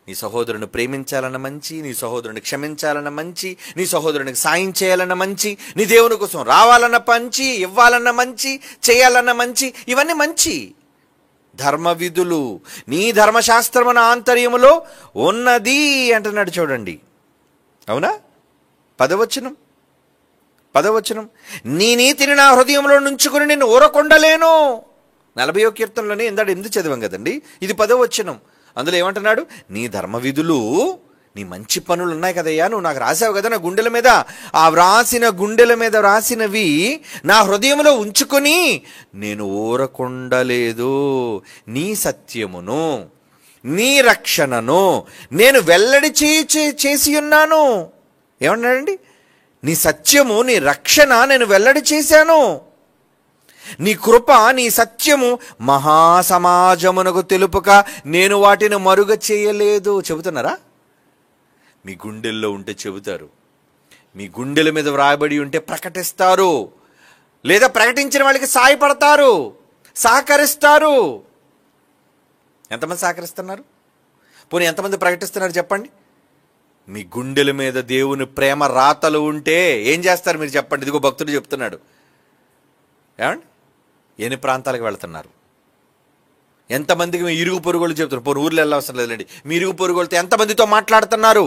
నీ సహోదరుని ప్రేమించాలన్న మంచి, నీ సహోదరుని క్షమించాలన్న మంచి, నీ సహోదరునికి సాయం చేయాలన్న మంచి, నీ దేవుని కోసం రావాలన్న మంచి, ఇవ్వాలన్న మంచి, చేయాలన్న మంచి, ఇవన్నీ మంచి ధర్మ విధులు. నీ ధర్మశాస్త్రమున ఆంతర్యములో ఉన్నది అంటున్నాడు. చూడండి, అవునా? 10వ వచనం, నీ నీతిని నా హృదయంలో నుంచుకుని నేను ఊరకొండలేను. 40వ కీర్తనలోనే ఎందుకు చదివాం కదండి, ఇది 10వ వచనం. అందులో ఏమంటున్నాడు? నీ ధర్మ విధులు, నీ మంచి పనులు ఉన్నాయి కదయ్యా, నువ్వు నాకు రాసావు కదా నా గుండెల మీద. ఆ గుండెల మీద రాసినవి నా హృదయంలో ఉంచుకొని నేను ఊరకొండలేదు. నీ సత్యమును, నీ రక్షణను నేను వెల్లడి చేసి ఉన్నాను. ఏమన్నాడండి? నీ సత్యము, నీ రక్షణ నేను వెల్లడి చేశాను. నీ కృప, నీ సత్యము మహాసమాజమునకు తెలుపుక నేను వాటిని మరుగ చేయలేదు. చెబుతున్నారా? మీ గుండెల్లో ఉంటే చెబుతారు, మీ గుండెల మీద వ్రాయబడి ఉంటే ప్రకటిస్తారు, లేదా ప్రకటించిన వాళ్ళకి సాయపడతారు, సహకరిస్తారు. ఎంతమంది సహకరిస్తున్నారు? పోనీ ఎంతమంది ప్రకటిస్తున్నారు చెప్పండి? మీ గుండెల మీద దేవుని ప్రేమ రాతలు ఉంటే ఏం చేస్తారు మీరు చెప్పండి? ఇదిగో భక్తుడు చెప్తున్నాడు. ఏమండి, ఎన్ని ప్రాంతాలకు వెళ్తున్నారు? ఎంతమందికి మీ ఇరుగు పొరుగులు చెప్తున్నారు? పోనీ ఊర్లో వెళ్ళవసరం లేదండి, మీ ఇరుగు పొరుగులతో ఎంతమందితో మాట్లాడుతున్నారు?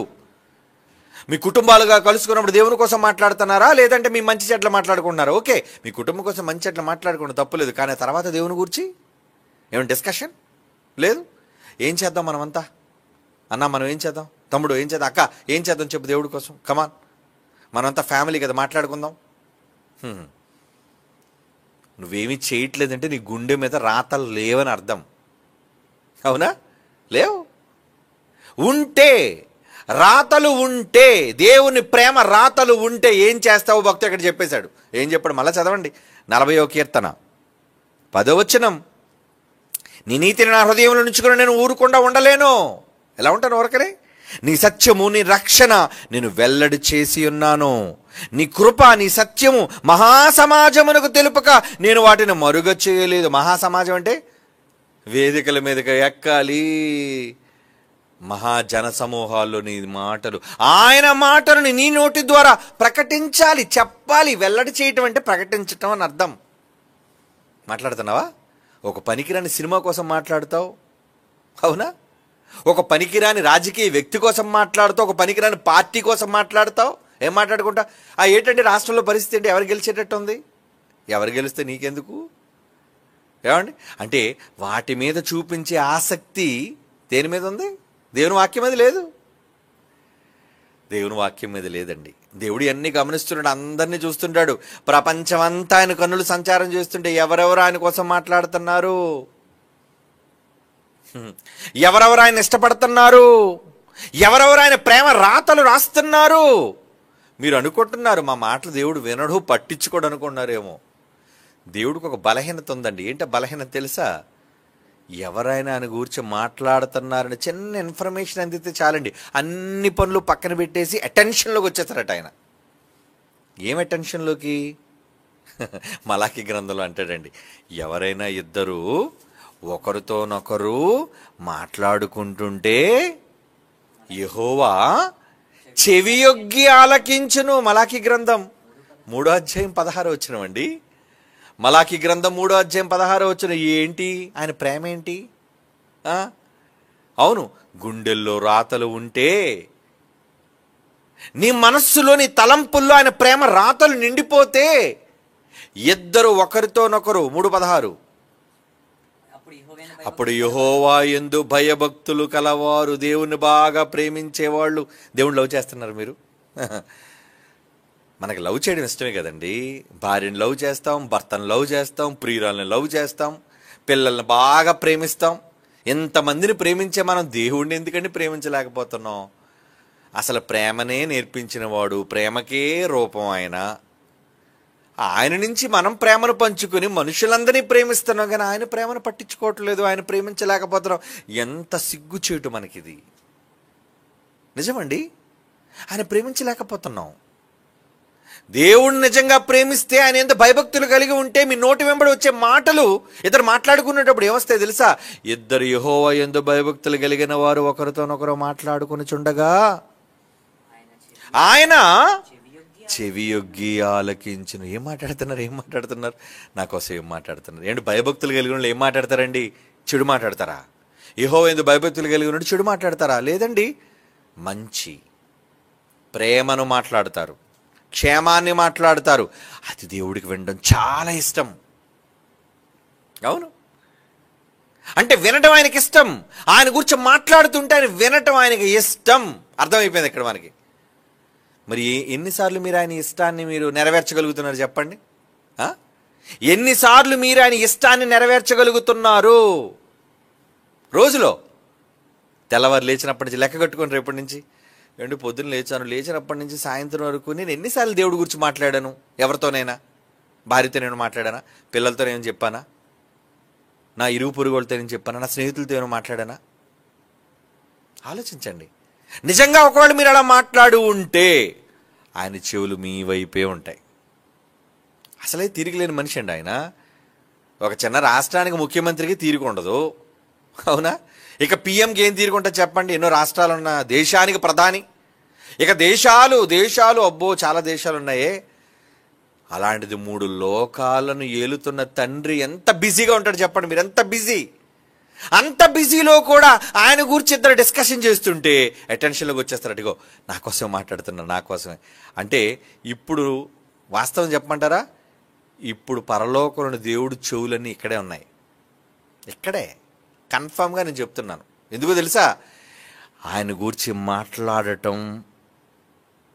మీ కుటుంబాలుగా కలుసుకున్నప్పుడు దేవుని కోసం మాట్లాడుతున్నారా, లేదంటే మీ మంచి చెడ్ల మాట్లాడుకుంటున్నారా? ఓకే, మీ కుటుంబం కోసం మంచి చెడ్ల మాట్లాడుకోండి, తప్పులేదు. కానీ తర్వాత దేవుని గురించి ఏమైనా డిస్కషన్ లేదు. ఏం చేద్దాం మనమంతా? అన్న మనం ఏం చేద్దాం? తమ్ముడు ఏం చేద్దాం? అక్క ఏం చేద్దాం చెప్పు దేవుడి కోసం? కమాన్, మనంతా ఫ్యామిలీ కదా, మాట్లాడుకుందాం. నువ్వేమీ చేయట్లేదంటే నీ గుండె మీద రాతలు లేవని అర్థం. అవునా? లేవు. ఉంటే, రాతలు ఉంటే, దేవుని ప్రేమ రాతలు ఉంటే ఏం చేస్తావు? భక్తుడు ఇక్కడ చెప్పేశాడు. ఏం చెప్పాడు? మళ్ళీ చదవండి. 40వ కీర్తన 10వ వచనం, నీ నీతిని నా హృదయంలో ఉంచుకుని నేను ఊరుకుండా ఉండలేను. ఎలా ఉంటాను? ఊరకనే. నీ సత్యము, నీ రక్షణ నేను వెల్లడి చేసి ఉన్నాను. నీ కృప, నీ సత్యము మహాసమాజమునకు తెలుపక నేను వాటిని మరుగ చేయలేదు. మహాసమాజం అంటే వేదికల మీదకి ఎక్కాలి, మహాజన సమూహాల్లో నీ మాటలు, ఆయన మాటలను నీ నోటి ద్వారా ప్రకటించాలి, చెప్పాలి. వెల్లడి చేయటం అంటే ప్రకటించటం అని అర్థం. మాట్లాడుతున్నావా? ఒక పనికిరాని సినిమా కోసం మాట్లాడుతావు, అవునా? ఒక పనికిరాని రాజకీయ వ్యక్తి కోసం మాట్లాడుతావు, ఒక పనికిరాని పార్టీ కోసం మాట్లాడతావు. ఏం మాట్లాడుకుంటా? ఏంటంటే రాష్ట్రంలో పరిస్థితి ఏంటి? ఎవరు గెలిచేటట్టు ఉంది? ఎవరు గెలిస్తే నీకెందుకు? ఏమండి, అంటే వాటి మీద చూపించే ఆసక్తి దేని మీద ఉంది? దేవుని వాక్యం మీద లేదు. దేవుని వాక్యం మీద లేదండి. దేవుడు అన్ని గమనిస్తున్నాడు, అందరినీ చూస్తుంటాడు. ప్రపంచమంతా ఆయన కన్నులు సంచారం చేస్తుంటే ఎవరెవరు ఆయన కోసం మాట్లాడుతున్నారు, ఎవరెవరు ఆయన ఇష్టపడుతున్నారు, ఎవరెవరు ఆయన ప్రేమ రాతలు రాస్తున్నారు. మీరు అనుకుంటున్నారు మా మాటలు దేవుడు వినడు, పట్టించుకోడు అనుకున్నారేమో. దేవుడికి ఒక బలహీనత ఉందండి. ఏంటో బలహీనత తెలుసా? ఎవరైనా ఆయన గురించి మాట్లాడుతున్నారని చిన్న ఇన్ఫర్మేషన్ అందితే చాలండి, అన్ని పనులు పక్కన పెట్టేసి అటెన్షన్లోకి వచ్చేస్తారట ఆయన. ఏం అటెన్షన్లోకి? మలాకి గ్రంథంలో అంటాడండి, ఎవరైనా ఇద్దరు ఒకరితోనొకరు మాట్లాడుకుంటుంటే యెహోవా చెవియొగ్గి ఆలకించును. మలాకి గ్రంథం 3వ అధ్యాయం 16వ వచనం అండి. మలాకి గ్రంథం 3వ అధ్యాయం 16వ వచనం. ఏంటి ఆయన ప్రేమ? ఏంటి? అవును, గుండెల్లో రాతలు ఉంటే, నీ మనస్సులో, నీ తలంపుల్లో ఆయన ప్రేమ రాతలు నిండిపోతే, ఇద్దరు ఒకరితోనొకరు 3:16 అప్పుడు యెహోవా యందు భయభక్తులు కలవారు, దేవుని బాగా ప్రేమించేవాళ్ళు. దేవుని లవ్ చేస్తున్నారు మీరు? మనకి లవ్ చేయడం ఇష్టమే కదండి. భార్యని లవ్ చేస్తాం, భర్తను లవ్ చేస్తాం, ప్రియురాలను లవ్ చేస్తాం, పిల్లల్ని బాగా ప్రేమిస్తాం. ఎంతమందిని ప్రేమించే మనం దేవుణ్ణి ఎందుకండి ప్రేమించలేకపోతున్నాం? అసలు ప్రేమనే నేర్పించిన వాడు, ప్రేమకే రూపం ఆయన నుంచి మనం ప్రేమను పంచుకుని మనుషులందరినీ ప్రేమిస్తున్నాం, కానీ ఆయన ప్రేమను పట్టించుకోవట్లేదు, ఆయన ప్రేమించలేకపోతున్నాం. ఎంత సిగ్గుచేటు మనకిది. నిజమండి, ఆయన ప్రేమించలేకపోతున్నాం. దేవుణ్ణి నిజంగా ప్రేమిస్తే, ఆయన ఎంత భయభక్తులు కలిగి ఉంటే, మీ నోటి వెంబడి వచ్చే మాటలు ఇద్దరు మాట్లాడుకునేటప్పుడు ఏమొస్తాయి తెలుసా? ఇద్దరు యెహోవా యందు భయభక్తులు కలిగిన వారు ఒకరితోనొకరు మాట్లాడుకుని చుండగా ఆయన చెవియొగ్గి ఆలకించును. ఏం మాట్లాడుతున్నారు? నా కోసం ఏం మాట్లాడుతున్నారు? ఏంటి భయభక్తులు కలిగిన వాళ్ళు ఏం మాట్లాడతారండి? చెడు మాట్లాడతారా? యెహోవా యందు భయభక్తులు కలిగిన వాళ్ళు చెడు మాట్లాడతారా? లేదండి, మంచి ప్రేమను మాట్లాడతారు, క్షేమాన్ని మాట్లాడతారు. అది దేవుడికి వినడం చాలా ఇష్టం. అవును, అంటే వినటం ఆయనకి ఇష్టం. ఆయన గురించి మాట్లాడుతుంటే ఆయన వినటం ఆయనకి ఇష్టం. అర్థమైపోయింది ఇక్కడ మనకి. మరి ఎన్నిసార్లు మీరు ఆయన ఇష్టాన్ని మీరు నెరవేర్చగలుగుతున్నారు చెప్పండి? ఎన్నిసార్లు మీరు ఆయన ఇష్టాన్ని నెరవేర్చగలుగుతున్నారు రోజులో? తెల్లవారు లేచినప్పటి నుంచి లెక్క కట్టుకొని రేపటి నుంచి, ఏంటి పొద్దున్న లేచినప్పటి నుంచి సాయంత్రం వరకు నేను ఎన్నిసార్లు దేవుడి గురించి మాట్లాడాను? ఎవరితోనైనా? భార్యతో నేను మాట్లాడానా? పిల్లలతో నేను చెప్పానా? నా ఇరుగు పొరుగు వాళ్ళతో నేను చెప్పానా? నా స్నేహితులతో నేను మాట్లాడానా? ఆలోచించండి. నిజంగా ఒకవేళ మీరు అలా మాట్లాడు ఉంటే ఆయన చెవులు మీ వైపే ఉంటాయి. అసలే తిరిగిలేని మనిషి అండి ఆయన. ఒక చిన్న రాష్ట్రానికి ముఖ్యమంత్రికి తీరిక ఉండదు, అవునా? ఇక పిఎంకి ఏం తీరుకుంటుంది చెప్పండి? ఎన్నో రాష్ట్రాలు ఉన్న దేశానికి ప్రధాని. ఇక దేశాలు అబ్బో చాలా దేశాలు ఉన్నాయే. అలాంటిది 3 లోకాలను ఏలుతున్న తండ్రి ఎంత బిజీగా ఉంటాడు చెప్పండి మీరు? ఎంత బిజీ! అంత బిజీలో కూడా ఆయన గురించి ఇద్దరు డిస్కషన్ చేస్తుంటే అటెన్షన్లోకి వచ్చేస్తారు. అడిగో నా కోసం మాట్లాడుతున్నారు, నా కోసమే. అంటే ఇప్పుడు వాస్తవం చెప్పమంటారా? ఇప్పుడు పరలోకంలోని దేవుడు చెవులన్నీ ఇక్కడే ఉన్నాయి. ఇక్కడే కన్ఫామ్గా నేను చెప్తున్నాను. ఎందుకో తెలుసా? ఆయన గురించి మాట్లాడటం,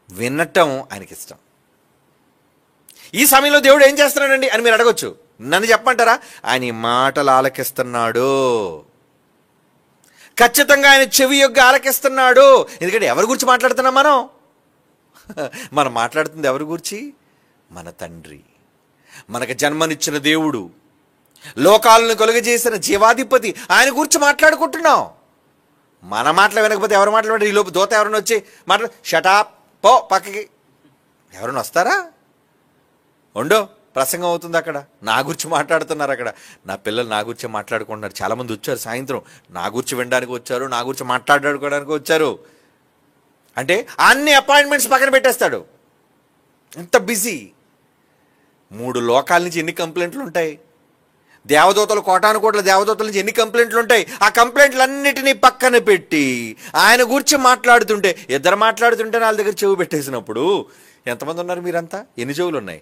వినటం ఆయనకి ఇష్టం. ఈ సమయంలో దేవుడు ఏం చేస్తున్నాడండి అని మీరు అడగొచ్చు. నన్ను చెప్పమంటారా? ఆయన ఈ మాటలు ఆలకిస్తున్నాడు. ఖచ్చితంగా ఆయన చెవి యొగ్గి ఆలకిస్తున్నాడు. ఎందుకంటే ఎవరి గురించి మాట్లాడుతున్నాం మనం మాట్లాడుతుంది ఎవరి గురించి? మన తండ్రి, మనకు జన్మనిచ్చిన దేవుడు, లోకాలను కలుగజేసిన జీవాధిపతి, ఆయన గురించి మాట్లాడుకుంటున్నాం. మన మాటలు వినకపోతే ఎవరు మాట్లాడారు? ఈ లోపు దోత ఎవరైనా వచ్చి షటాప్ పో పక్కకి ఎవరైనా వస్తారా? ఉండో ప్రసంగం అవుతుంది అక్కడ. నా గురించి మాట్లాడుతున్నారు అక్కడ. నా పిల్లలు నా గురించి మాట్లాడుకుంటున్నారు. చాలామంది వచ్చారు సాయంత్రం, నా గురించి వినడానికి వచ్చారు, నా గురించి మాట్లాడుకోవడానికి వచ్చారు. అంటే అన్ని అపాయింట్మెంట్స్ పక్కన పెట్టేస్తాడు. ఎంత బిజీ. 3 లోకాల నుంచి ఎన్ని కంప్లైంట్లు ఉంటాయి? దేవదూతలు కోటానుకోట్ల దేవదూతల నుంచి ఎన్ని కంప్లైంట్లు ఉంటాయి? ఆ కంప్లైంట్లన్నిటినీ పక్కన పెట్టి ఆయన గురించి మాట్లాడుతుంటే, ఇద్దరు మాట్లాడుతుంటే వాళ్ళ దగ్గర చెవు పెట్టేసినప్పుడు ఎంతమంది ఉన్నారు మీరంతా? ఎన్ని చెవులు ఉన్నాయి?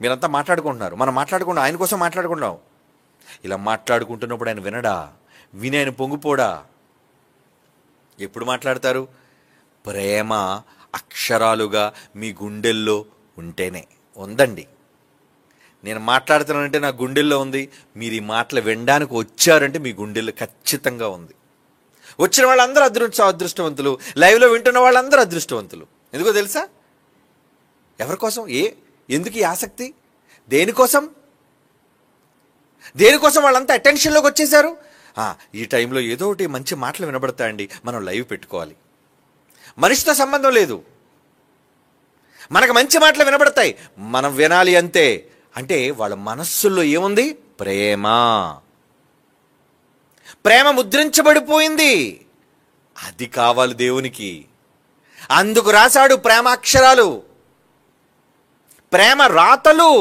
మీరంతా మాట్లాడుకుంటున్నారు, మనం మాట్లాడుకుంటాం, ఆయన కోసం మాట్లాడుకుంటాం. ఇలా మాట్లాడుకుంటున్నప్పుడు ఆయన వినడా? విని ఆయన పొంగిపోడా? ఎప్పుడు మాట్లాడతారు? ప్రేమ అక్షరాలుగా మీ గుండెల్లో ఉంటేనే. ఉందండి, నేను మాట్లాడుతున్నానంటే నా గుండెల్లో ఉంది. మీరు ఈ మాటలు వినడానికి వచ్చారంటే మీ గుండెల్లో ఖచ్చితంగా ఉంది. వచ్చిన వాళ్ళందరూ అదృష్టవంతులు, లైవ్లో వింటున్న వాళ్ళందరూ అదృష్టవంతులు. ఎందుకో తెలుసా? ఎవరి కోసం? ఎందుకు ఈ ఆసక్తి? దేనికోసం వాళ్ళంతా అటెన్షన్లోకి వచ్చేసారు. ఈ టైంలో ఏదో ఒకటి మంచి మాటలు వినబడతాయండి, మనం లైవ్ పెట్టుకోవాలి. మనిషితో సంబంధం లేదు, మనకు మంచి మాటలు వినబడతాయి, మనం వినాలి అంతే. అంటే వాళ్ళ మనస్సుల్లో ఏముంది? ప్రేమ ముద్రించబడిపోయింది. అది కావాలి దేవునికి. అందుకు రాశాడు ప్రేమ అక్షరాలు, ప్రేమ రాతలు.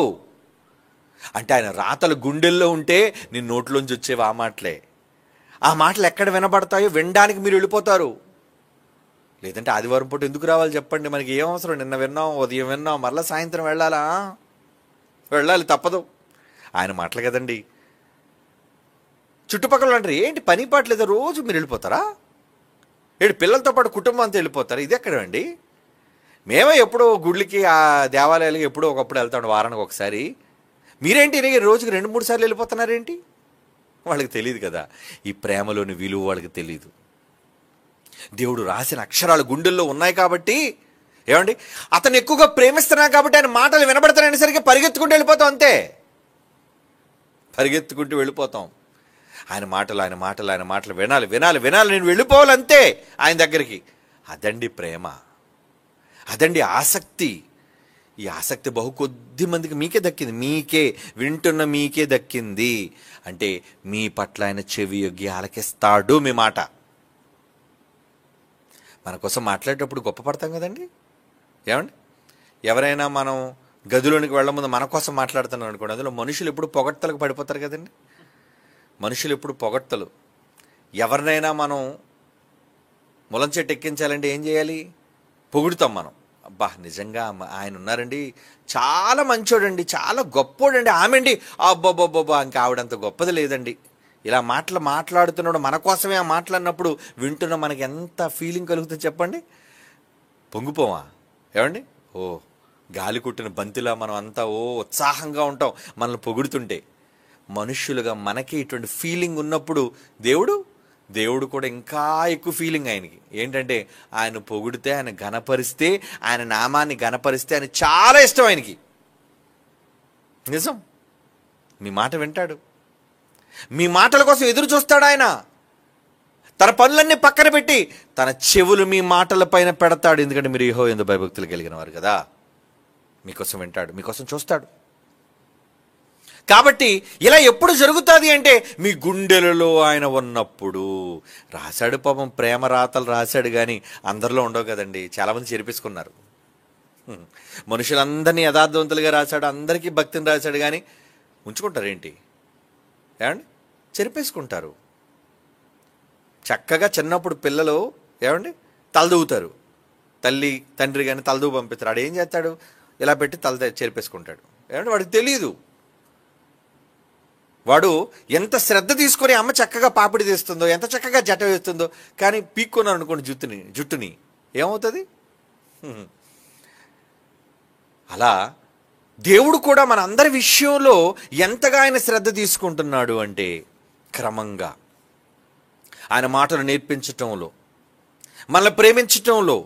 అంటే ఆయన రాతలు గుండెల్లో ఉంటే నీ నోట్లోంచి వచ్చేవి ఆ మాటలే. ఆ మాటలు ఎక్కడ వినబడతాయో వినడానికి మీరు వెళ్ళిపోతారు. లేదంటే ఆదివారం పూట ఎందుకు రావాలి చెప్పండి? మనకి ఏం అవసరం? నిన్న విన్నాం, ఉదయం విన్నాం, మరలా సాయంత్రం వెళ్ళాలి, తప్పదు. ఆయన మాటలు కదండి. చుట్టుపక్కల అంటారు, ఏంటి పని పాటలేదా, రోజు మీరు వెళ్ళిపోతారా, ఏంటి పిల్లలతో పాటు కుటుంబం అంతా వెళ్ళిపోతారా, ఇది ఎక్కడండి? మేమే ఎప్పుడో గుళ్ళకి ఆ దేవాలయాలకి ఎప్పుడో ఒకప్పుడు వెళ్తాం, వారానికి ఒకసారి. మీరేంటి రోజుకి 2-3 సార్లు వెళ్ళిపోతున్నారేంటి? వాళ్ళకి తెలియదు కదా ఈ ప్రేమలోని విలువ, వాళ్ళకి తెలియదు. దేవుడు రాసిన అక్షరాలు గుండెల్లో ఉన్నాయి కాబట్టి, ఏమండి, అతను ఎక్కువగా ప్రేమిస్తున్నా కాబట్టి ఆయన మాటలు వినబడతాననేసరికి పరిగెత్తుకుంటూ వెళ్ళిపోతాం, అంతే. పరిగెత్తుకుంటూ వెళ్ళిపోతాం. ఆయన మాటలు వినాలి వినాలి వినాలి, నేను వెళ్ళిపోవాలంతే ఆయన దగ్గరికి. అదండి ప్రేమ, అదండి ఆసక్తి. ఈ ఆసక్తి బహు కొద్ది మందికి మీకే దక్కింది, వింటున్న మీకే దక్కింది. అంటే మీ పట్ల ఆయన చెవి యొగ్గి ఆలకిస్తాడు మీ మాట. మన కోసం మాట్లాడేటప్పుడు గొప్ప పడతాం కదండి, ఏమండి? ఎవరైనా మనం గదిలోనికి వెళ్ళముందు మన కోసం మాట్లాడుతున్నాం అనుకోండి, అందులో మనుషులు ఎప్పుడు పొగడ్తలకు పడిపోతారు కదండి. మనుషులు ఎప్పుడు పొగడ్తలు. ఎవరినైనా మనం ములం చెట్టు ఎక్కించాలంటే ఏం చేయాలి? పొగుడుతాం మనం. అబ్బా నిజంగా ఆయన ఉన్నారండి, చాలా మంచోడండి, చాలా గొప్పోడండి, ఆమె అండి అబ్బబ్బబ్బబ్బా ఇంకా ఆవిడంత గొప్పది లేదండి. ఇలా మాట్లాడుతున్నాడు మన కోసమే. ఆ మాట్లాడినప్పుడు వింటున్న మనకి ఎంత ఫీలింగ్ కలుగుతుంది చెప్పండి? పొంగిపోవా ఏమండి? ఓ గాలి కుట్టిన బంతిలా మనం అంతా ఉత్సాహంగా ఉంటాం మనల్ని పొగుడుతుంటే. మనుష్యులుగా మనకి ఇటువంటి ఫీలింగ్ ఉన్నప్పుడు దేవుడు కూడా ఇంకా ఎక్కువ ఫీలింగ్ ఆయనకి. ఏంటంటే ఆయన పొగిడితే, ఆయన ఘనపరిస్తే, ఆయన నామాన్ని ఘనపరిస్తే ఆయన చాలా ఇష్టం ఆయనకి. నిజం, మీ మాట వింటాడు, మీ మాటల కోసం ఎదురు చూస్తాడు ఆయన. తన పనులన్నీ పక్కన పెట్టి తన చెవులు మీ మాటల పైన పెడతాడు. ఎందుకంటే మీరు యెహోవా యందు భయభక్తులు కలిగిన వారు కదా. మీకోసం వింటాడు, మీకోసం చూస్తాడు. కాబట్టి ఇలా ఎప్పుడు జరుగుతుంది అంటే మీ గుండెలలో ఆయన ఉన్నప్పుడు. రాశాడు పాపం, ప్రేమ రాతలు రాశాడు, కానీ అందరిలో ఉండవు కదండి. చాలామంది చెరిపేసుకున్నారు. మనుషులందరినీ యథార్థవంతులుగా రాశాడు, అందరికీ భక్తిని రాశాడు, కానీ ఉంచుకుంటారేంటి? ఏమండి? చెరిపేసుకుంటారు. చక్కగా చిన్నప్పుడు పిల్లలు ఏమండి తలదూవుతారు, తల్లి తండ్రి కానీ తలదూవు పంపిస్తారు. వాడు ఏం చేస్తాడు? ఇలా పెట్టి తల చెరిపేసుకుంటాడు. ఏమంటే వాడికి తెలియదు. వాడు ఎంత శ్రద్ధ తీసుకొని అమ్మ చక్కగా పాపిడి తీస్తుందో, ఎంత చక్కగా జట వేస్తుందో, కానీ పీక్కున్నారు అనుకోండి జుట్టుని ఏమవుతుంది? అలా దేవుడు కూడా మన అందరి విషయంలో ఎంతగా ఆయన శ్రద్ధ తీసుకుంటున్నాడు అంటే, క్రమంగా ఆయన మాటలు నేర్పించటంలో, మనల్ని ప్రేమించటంలో,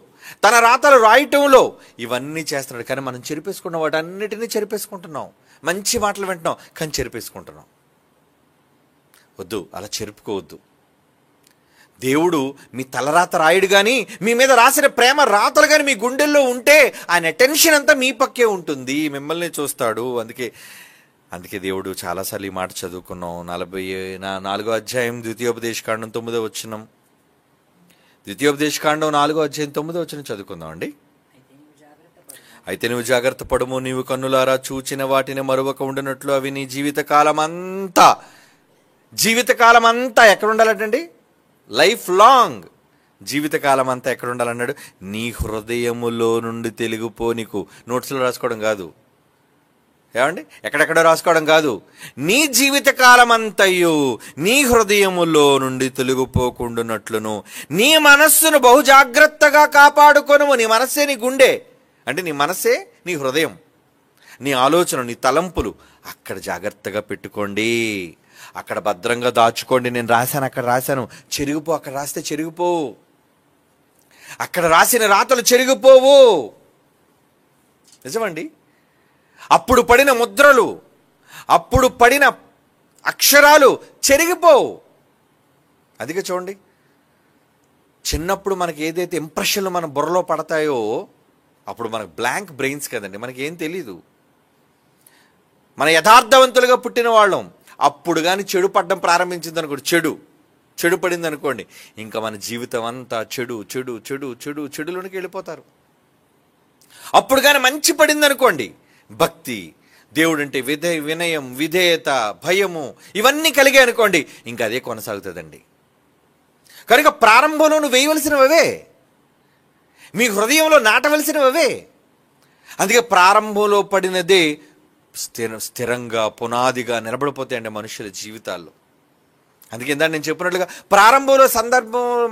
తన రాతలు రాయటంలో ఇవన్నీ చేస్తున్నాడు. కానీ మనం చెరిపేసుకున్న వాటన్నిటినీ చెరిపేసుకుంటున్నాం. మంచి మాటలు వింటున్నాం, కానీ చెరిపేసుకుంటున్నాం. వద్దు, అలా చెరుపుకోవద్దు. దేవుడు మీ తలరాత రాయుడు కానీ, మీ మీద రాసిన ప్రేమ రాతలు కానీ మీ గుండెల్లో ఉంటే ఆయన అటెన్షన్ అంతా మీ పక్కే ఉంటుంది, మిమ్మల్ని చూస్తాడు. అందుకే దేవుడు చాలాసార్లు ఈ మాట చదువుకున్నాం. 44వ అధ్యాయం ద్వితీయోపదేశకాండం 9వ వచనం. ద్వితీయోపదేశకాండం 4వ అధ్యాయం 9వ వచనం చదువుకుందాం అండి. అయితే నువ్వు జాగ్రత్త పడుము, నీవు కన్నులారా చూచిన వాటిని మరొక ఉండినట్లు అవి నీ జీవితకాలం అంతా ఎక్కడ ఉండాలంటండి? లైఫ్ లాంగ్ జీవితకాలం అంతా ఎక్కడ ఉండాలన్నాడు? నీ హృదయములో నుండి తెలుగుపో. నీకు నోట్స్లో రాసుకోవడం కాదు, ఏమండి, ఎక్కడెక్కడో రాసుకోవడం కాదు. నీ జీవితకాలం అంతయు నీ హృదయములో నుండి తొలగిపోకుండానట్లును నీ మనస్సును బహు జాగ్రత్తగా కాపాడుకొనుము. నీ మనస్సే నీ గుండె, అంటే నీ మనస్సే నీ హృదయం, నీ ఆలోచన, నీ తలంపులు అక్కడ జాగ్రత్తగా పెట్టుకోండి, అక్కడ భద్రంగా దాచుకోండి. నేను రాశాను, అక్కడ రాశాను, చెరిగిపో. అక్కడ రాస్తే చెరిగిపో. అక్కడ రాసిన రాతలు చెరిగిపోవు. నిజమండి. అప్పుడు పడిన ముద్రలు, అప్పుడు పడిన అక్షరాలు చెరిగిపోవు. అందుకే చూడండి, చిన్నప్పుడు మనకి ఏదైతే ఇంప్రెషన్లు మన బుర్రలో పడతాయో అప్పుడు మనకు బ్లాంక్ బ్రెయిన్స్ కదండి, మనకి ఏం తెలీదు. మన యథార్థవంతులుగా పుట్టిన వాళ్ళం. అప్పుడు కానీ చెడు పడడం ప్రారంభించింది అనుకోండి, చెడు పడింది అనుకోండి, ఇంకా మన జీవితం అంతా చెడులోనికి వెళ్ళిపోతారు. అప్పుడు కానీ మంచి పడింది అనుకోండి, భక్తి, దేవుడంటే వినయం, విధేయత, భయము ఇవన్నీ కలిగాయి అనుకోండి, ఇంకా అదే కొనసాగుతుందండి. కనుక ప్రారంభంలో నువ్వు వేయవలసినవే, మీ హృదయంలో నాటవలసినవే. అందుకే ప్రారంభంలో పడినదే స్థిరంగా పునాదిగా నిలబడిపోతాయండి మనుషుల జీవితాల్లో. అందుకే ఇందాక నేను చెప్పినట్లుగా ప్రారంభంలో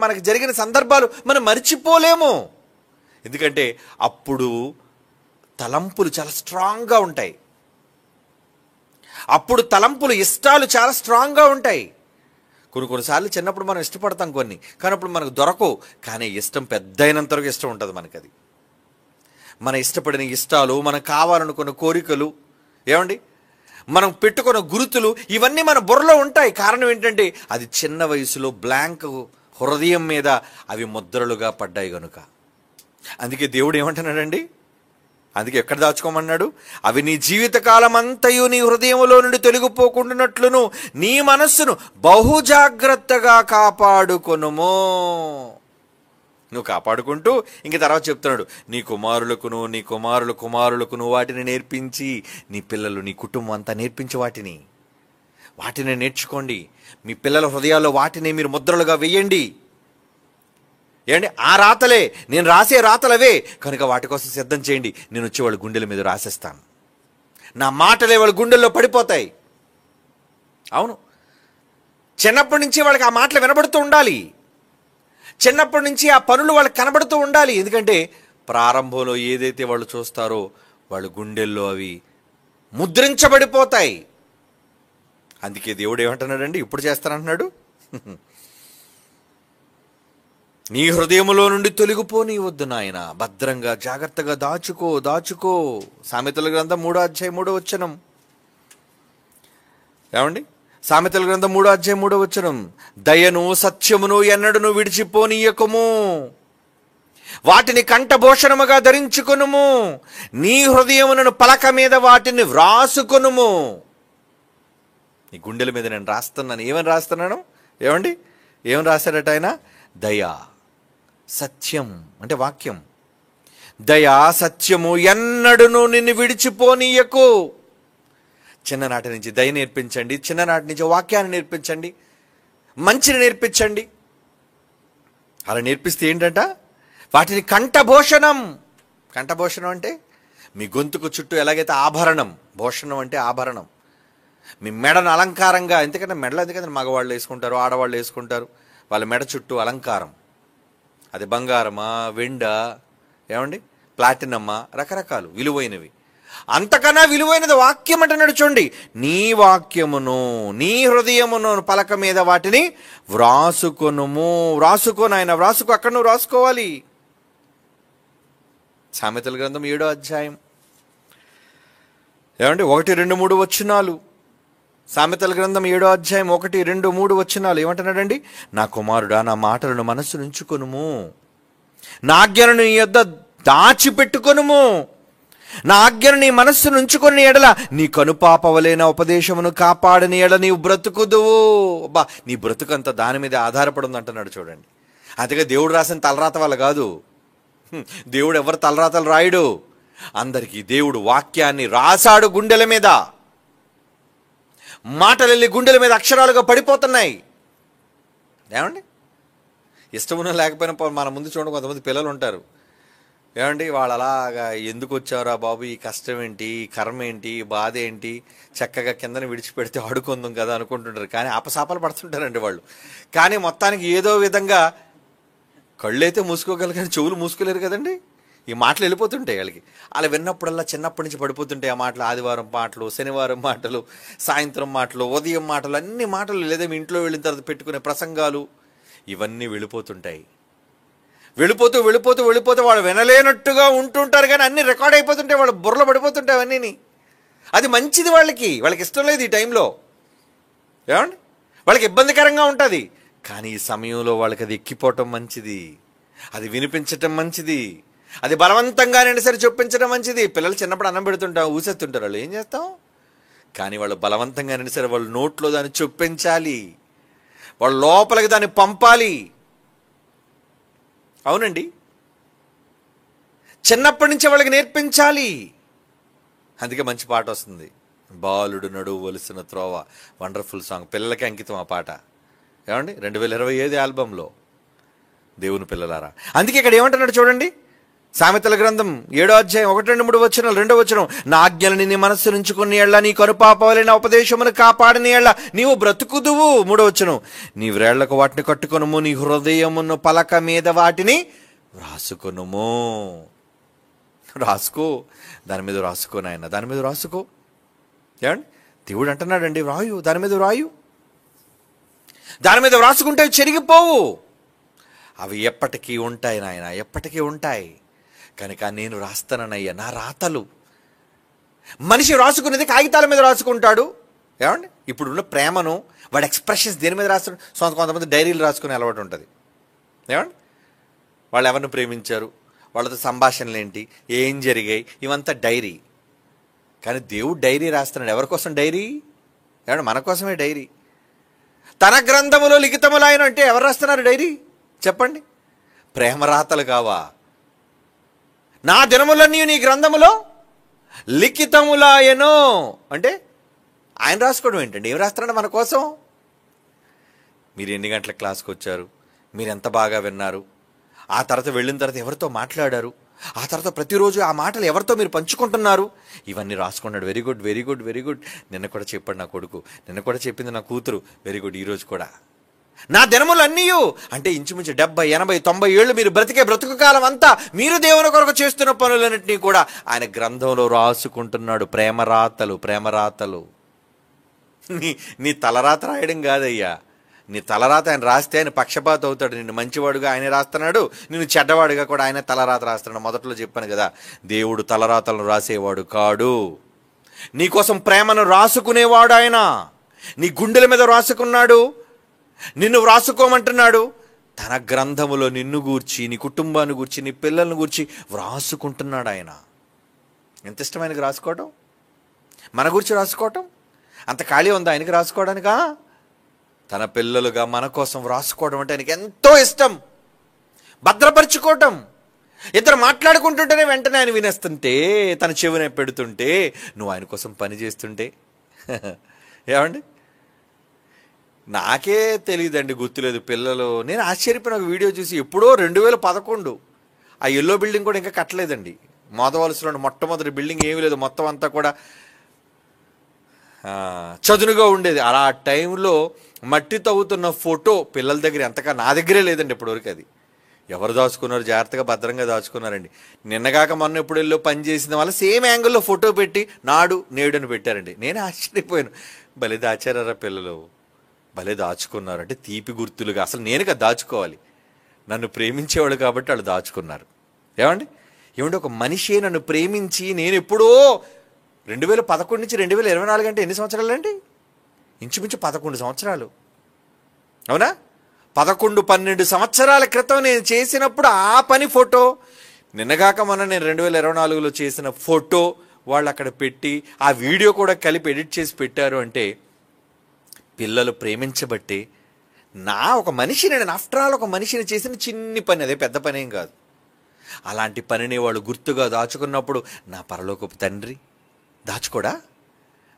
మనకి జరిగిన సందర్భాలు మనం మర్చిపోలేము. ఎందుకంటే అప్పుడు తలంపులు చాలా స్ట్రాంగ్గా ఉంటాయి. అప్పుడు తలంపులు, ఇష్టాలు చాలా స్ట్రాంగ్గా ఉంటాయి. కొన్నిసార్లు చిన్నప్పుడు మనం ఇష్టపడతాం కొన్ని, కానీ అప్పుడు మనకు దొరకవు. కానీ ఇష్టం పెద్ద అయినంత వరకు ఇష్టం ఉంటుంది మనకి. అది మన ఇష్టపడిన ఇష్టాలు, మనం కావాలనుకున్న కోరికలు, ఏమండి, మనం పెట్టుకున్న గుర్తులు, ఇవన్నీ మన బుర్రలో ఉంటాయి. కారణం ఏంటంటే అది చిన్న వయసులో బ్లాంక్ హృదయం మీద అవి ముద్రలుగా పడ్డాయి కనుక. అందుకే దేవుడు ఏమంటున్నాడండి, అందుకే ఎక్కడ దాచుకోమన్నాడు, అవి నీ జీవితకాలం అంతయు నీ హృదయంలో నుండి తొలగిపోకుండానట్లును నీ మనస్సును బహుజాగ్రత్తగా కాపాడుకొనుము. నువ్వు కాపాడుకుంటూ ఇంక తర్వాత చెప్తున్నాడు, నీ కుమారులకును నీ కుమారుల కుమారులకును వాటిని నేర్పించి, నీ పిల్లలు, నీ కుటుంబం అంతా నేర్పించి వాటిని నేర్చుకోండి. మీ పిల్లల హృదయాల్లో వాటిని మీరు ముద్రలుగా వేయండి. ఏంటి, ఆ రాతలే, నేను రాసే రాతలవే కనుక వాటి కోసం సిద్ధం చేయండి. నేను వచ్చి వాళ్ళ గుండెల మీద రాసేస్తాను. నా మాటలే వాళ్ళ గుండెల్లో పడిపోతాయి. అవును, చిన్నప్పటి నుంచి వాళ్ళకి ఆ మాటలు వినబడుతూ ఉండాలి. చిన్నప్పటి నుంచి ఆ పనులు వాళ్ళకి కనబడుతూ ఉండాలి. ఎందుకంటే ప్రారంభంలో ఏదైతే వాళ్ళు చూస్తారో వాళ్ళ గుండెల్లో అవి ముద్రించబడిపోతాయి. అందుకే దేవుడు ఏమంటున్నాడండి, ఇప్పుడు చేస్తానంటున్నాడు, నీ హృదయములో నుండి తొలగిపోనివద్దు నాయన, భద్రంగా జాగ్రత్తగా దాచుకో. సామెతల గ్రంథం 3:3 ఏమండి, సామెతల గ్రంథం 3:3 దయను సత్యమును ఎన్నడను విడిచిపోనీయకము, వాటిని కంఠభూషణముగా ధరించుకొనుము, నీ హృదయములను పలక మీద వాటిని వ్రాసుకొనుము. నీ గుండెల మీద నేను రాస్తున్నాను. ఏమని రాస్తున్నాను, ఏమండి, ఏమని రాశాడట ఆయన, దయ, సత్యం అంటే వాక్యం. దయా సత్యము ఎన్నడును నిన్ను విడిచిపోనీయకు. చిన్ననాటి నుంచి దయ నేర్పించండి, చిన్ననాటి నుంచి వాక్యాన్ని నేర్పించండి, మంచిని నేర్పించండి. అలా నేర్పిస్తే ఏంటంట, వాటిని కంఠభూషణం అంటే మీ గొంతుకు చుట్టూ ఎలాగైతే ఆభరణం, భూషణం అంటే ఆభరణం, మీ మెడను అలంకారంగా, ఎందుకంటే మగవాళ్ళు వేసుకుంటారు, ఆడవాళ్ళు వేసుకుంటారు, వాళ్ళ మెడ చుట్టూ అలంకారం. అది బంగారమా, వెండా, ఏమండి, ప్లాటినమ్మా, రకరకాలు విలువైనవి. అంతకన్నా విలువైనది వాక్యం అంటున్నాడు. చూడండి, నీ వాక్యమును నీ హృదయమును పలక మీద వాటిని వ్రాసుకొనుము. ఆయన వ్రాసుకో, అక్కడ నువ్వు రాసుకోవాలి. సామెతల గ్రంథం 7వ అధ్యాయం ఏమండి 1, 2, 3 వచనాలు. సామెతల గ్రంథం 7వ అధ్యాయం 1, 2, 3 వచనాలు ఏమంటున్నాడండి, నా కుమారుడా నా మాటలను మనస్సు నుంచుకొనుము, నా ఆజ్ఞను నీ యొద్ద దాచిపెట్టుకొనుము, నా ఆజ్ఞను నీ మనస్సు నుంచుకొని ఎడల నీ కనుపాపవలైన ఉపదేశమును కాపాడని ఎడల నీవు బ్రతుకుదువు. అబ్బా, నీ బ్రతుకంతా దాని మీద ఆధారపడింది అంటున్నాడు. చూడండి, అందుకే దేవుడు రాసిన తలరాత వల్ల కాదు. దేవుడు ఎవరు తలరాతలు రాయడు. అందరికీ దేవుడు వాక్యాన్ని రాశాడు గుండెల మీద. మాటలు వెళ్ళి గుండెల మీద అక్షరాలుగా పడిపోతున్నాయి. ఏమండి, ఇష్టమున్నా లేకపోయినా మన ముందు చూడండి, కొంతమంది పిల్లలు ఉంటారు, ఏమండి, వాళ్ళు అలాగా ఎందుకు వచ్చారా బాబు, ఈ కష్టం ఏంటి, ఈ కర్మ ఏంటి, ఈ బాధ ఏంటి, చక్కగా కిందన విడిచిపెడితే ఆడుకుందాం కదా అనుకుంటుంటారు. కానీ అపసాపాలు పడుతుంటారండి వాళ్ళు. కానీ మొత్తానికి ఏదో విధంగా కళ్ళైతే మూసుకోగలరు, కానీ చెవులు మూసుకోలేరు కదండి. ఈ మాటలు వెళ్ళిపోతుంటాయి వాళ్ళకి. అలా విన్నప్పుడల్లా చిన్నప్పటి నుంచి పడిపోతుంటాయి ఆ మాటలు. ఆదివారం మాటలు, శనివారం మాటలు, సాయంత్రం మాటలు, ఉదయం మాటలు, అన్ని మాటలు, లేదా మీ ఇంట్లో వెళ్ళిన తర్వాత పెట్టుకునే ప్రసంగాలు, ఇవన్నీ వెళ్ళిపోతుంటాయి. వెళ్ళిపోతూ వాళ్ళు వినలేనట్టుగా ఉంటుంటారు, కానీ అన్నీ రికార్డ్ అయిపోతుంటాయి, వాళ్ళ బుర్రలో పడిపోతుంటాయి అవన్నీ. అది మంచిది, వాళ్ళకి ఇష్టం లేదు ఈ టైంలో, ఏమండి, వాళ్ళకి ఇబ్బందికరంగా ఉంటుంది. కానీ ఈ సమయంలో వాళ్ళకి అది ఎక్కిపోవటం మంచిది, అది వినిపించటం మంచిది, అది బలవంతంగానైనా సరే చొప్పించడం మంచిది. పిల్లలు చిన్నప్పుడు అన్నం పెడుతుంటాం, ఊసేస్తుంటారు, వాళ్ళు ఏం చేస్తాం, కానీ వాళ్ళు బలవంతంగానైనా సరే వాళ్ళ నోట్లో దాన్ని చొప్పించాలి, వాళ్ళ లోపలికి దాన్ని పంపాలి. అవునండి, చిన్నప్పటి నుంచి వాళ్ళకి నేర్పించాలి. అందుకే మంచి పాట వస్తుంది, బాలుడు నడువలసిన త్రోవ, వండర్ఫుల్ సాంగ్, పిల్లలకి అంకితం ఆ పాట. ఏమండి, 2025 ఆల్బంలో దేవుని పిల్లలారా. అందుకే ఇక్కడ ఏమంటున్నాడు చూడండి, సామెతల గ్రంథం 7వ అధ్యాయం 1-3 2వ వచనం, నా ఆజ్ఞలని నీ మనస్సు నుంచుకుని ఎళ్ళ, నీ కనుపాపవలైన ఉపదేశమును కాపాడని ఎళ్ళ నీవు బ్రతుకుదువు. 3వ వచనం, నీ వ్రేళ్లకు వాటిని కట్టుకొనుము, నీ హృదయమును పలక మీద వాటిని రాసుకొనుము. రాసుకో, దాని మీద రాసుకో నాయన, దాని మీద రాసుకో. ఏమండి, దేవుడు అంటున్నాడండి, రాయు, దాని మీద రాయు. దాని మీద రాసుకుంటే చెరిగిపోవు, అవి ఎప్పటికీ ఉంటాయి నాయన, ఎప్పటికీ ఉంటాయి. కనుక నేను రాస్తానయ్యా నా రాతలు. మనిషి రాసుకునేది కాగితాల మీద రాసుకుంటాడు. ఏమండి, ఇప్పుడున్న ప్రేమను వాడి ఎక్స్ప్రెషన్స్ దేని మీద రాస్తాడు? కొంతమంది డైరీలు రాసుకునే అలవాటు ఉంటుంది. ఏమండి, వాళ్ళు ఎవరిని ప్రేమించారు, వాళ్ళతో సంభాషణలు ఏంటి, ఏం జరిగాయి, ఇవంతా డైరీ. కానీ దేవుడు డైరీ రాస్తున్నాడు. ఎవరి కోసం డైరీ? ఏమండి, మన కోసమే డైరీ. తన గ్రంథములో లిఖితములాయను అంటే ఎవరు రాస్తున్నారు డైరీ? చెప్పండి. ప్రేమ రాతలు కావా? నా దినములన్నీ నీ గ్రంథములో లిఖితములాయను అంటే ఆయన రాసుకోవడం ఏంటండి? ఏం రాస్తున్నాడు మన కోసం? మీరు ఎన్ని గంటల క్లాస్కి వచ్చారు, మీరు ఎంత బాగా విన్నారు, ఆ తర్వాత వెళ్ళిన తర్వాత ఎవరితో మాట్లాడారు, ఆ తర్వాత ప్రతిరోజు ఆ మాటలు ఎవరితో మీరు పంచుకుంటున్నారు, ఇవన్నీ రాసుకున్నాడు. Very good, very good, very good. నిన్న కూడా చెప్పాడు నా కొడుకు, నిన్న కూడా చెప్పింది నా కూతురు, వెరీ గుడ్. ఈరోజు కూడా నా దినములు అన్నీ అంటే ఇంచుమించు 70, 80, 90 ఏళ్ళు మీరు బ్రతికే బ్రతుకు కాలం అంతా మీరు దేవుని కొరకు చేస్తున్న పనులన్నింటినీ కూడా ఆయన గ్రంథంలో రాసుకుంటున్నాడు. ప్రేమరాతలు, ప్రేమరాతలు. నీ తలరాత రాయడం కాదయ్యా, నీ తలరాత ఆయన రాస్తే ఆయన పక్షపాత అవుతాడు. నిన్ను మంచివాడుగా ఆయనే రాస్తున్నాడు, నిన్ను చెడ్డవాడుగా కూడా ఆయన తలరాత రాస్తున్నాడు. మొదట్లో చెప్పాను కదా, దేవుడు తలరాతలను రాసేవాడు కాడు. నీకోసం ప్రేమను రాసుకునేవాడు ఆయన. నీ గుండెల మీద రాసుకున్నాడు, నిన్ను వ్రాసుకోమంటున్నాడు. తన గ్రంథములో నిన్ను గూర్చి, నీ కుటుంబాన్ని గూర్చి, నీ పిల్లలను గూర్చి వ్రాసుకుంటున్నాడు ఆయన. ఎంత ఇష్టమైనది రాసుకోవటం, మన గురించి రాసుకోవటం. అంత ఖాళీ ఉంది ఆయనకి రాసుకోవడానికా? తన పిల్లలుగా మన కోసం వ్రాసుకోవడం అంటే ఆయనకి ఎంతో ఇష్టం. భద్రపరుచుకోవటం. ఇద్దరు మాట్లాడుకుంటుంటేనే వెంటనే ఆయన వినేస్తుంటే, తన చెవినే పెడుతుంటే, నువ్వు ఆయన కోసం పని చేస్తుంటే. ఏమండి, నాకే తెలియదండి, గుర్తులేదు. పిల్లలు, నేను ఆశ్చర్యపోయిన ఒక వీడియో చూసి, ఎప్పుడో 2011 ఆ ఎల్లో బిల్డింగ్ కూడా ఇంకా కట్టలేదండి. మోదవలసలో మొట్టమొదటి బిల్డింగ్ ఏమీ లేదు, మొత్తం అంతా కూడా చదునుగా ఉండేది. అలా ఆ టైంలో మట్టి తవ్వుతున్న ఫోటో పిల్లల దగ్గర ఎంతగా, నా దగ్గరే లేదండి ఇప్పటివరకు. అది ఎవరు దాచుకున్నారు? జాగ్రత్తగా భద్రంగా దాచుకున్నారండి. నిన్నగాక మొన్న ఎప్పుడు వెళ్ళో పని చేసిన వాళ్ళ సేమ్ యాంగిల్లో ఫోటో పెట్టి నాడు నేడు అని పెట్టారండి. నేను ఆశ్చర్యపోయాను, భలే దాచారా పిల్లలు, భలే దాచుకున్నారు. అంటే తీపి గుర్తులుగా. అసలు నేనుగా దాచుకోవాలి, నన్ను ప్రేమించేవాళ్ళు కాబట్టి వాళ్ళు దాచుకున్నారు. ఏమంటే ఒక మనిషి నన్ను ప్రేమించి, నేను ఎప్పుడో 2011 నుంచి 2024 అంటే ఎన్ని సంవత్సరాలు అండి? ఇంచుమించు 11 సంవత్సరాలు. అవునా? 11-12 సంవత్సరాల క్రితం నేను చేసినప్పుడు ఆ పని ఫోటో, నిన్నగాక మొన్న నేను 2024లో చేసిన ఫోటో వాళ్ళు అక్కడ పెట్టి, ఆ వీడియో కూడా కలిపి ఎడిట్ చేసి పెట్టారు. అంటే పిల్లలు ప్రేమించబట్టి, ఒక మనిషిని, నేను ఆఫ్టర్ ఆల్ ఒక మనిషిని చేసిన చిన్ని పని, అదే పెద్ద పని ఏం కాదు. అలాంటి పనిని వాళ్ళు గుర్తుగా దాచుకున్నప్పుడు, నా పరలోకపు తండ్రి దాచుకోడా,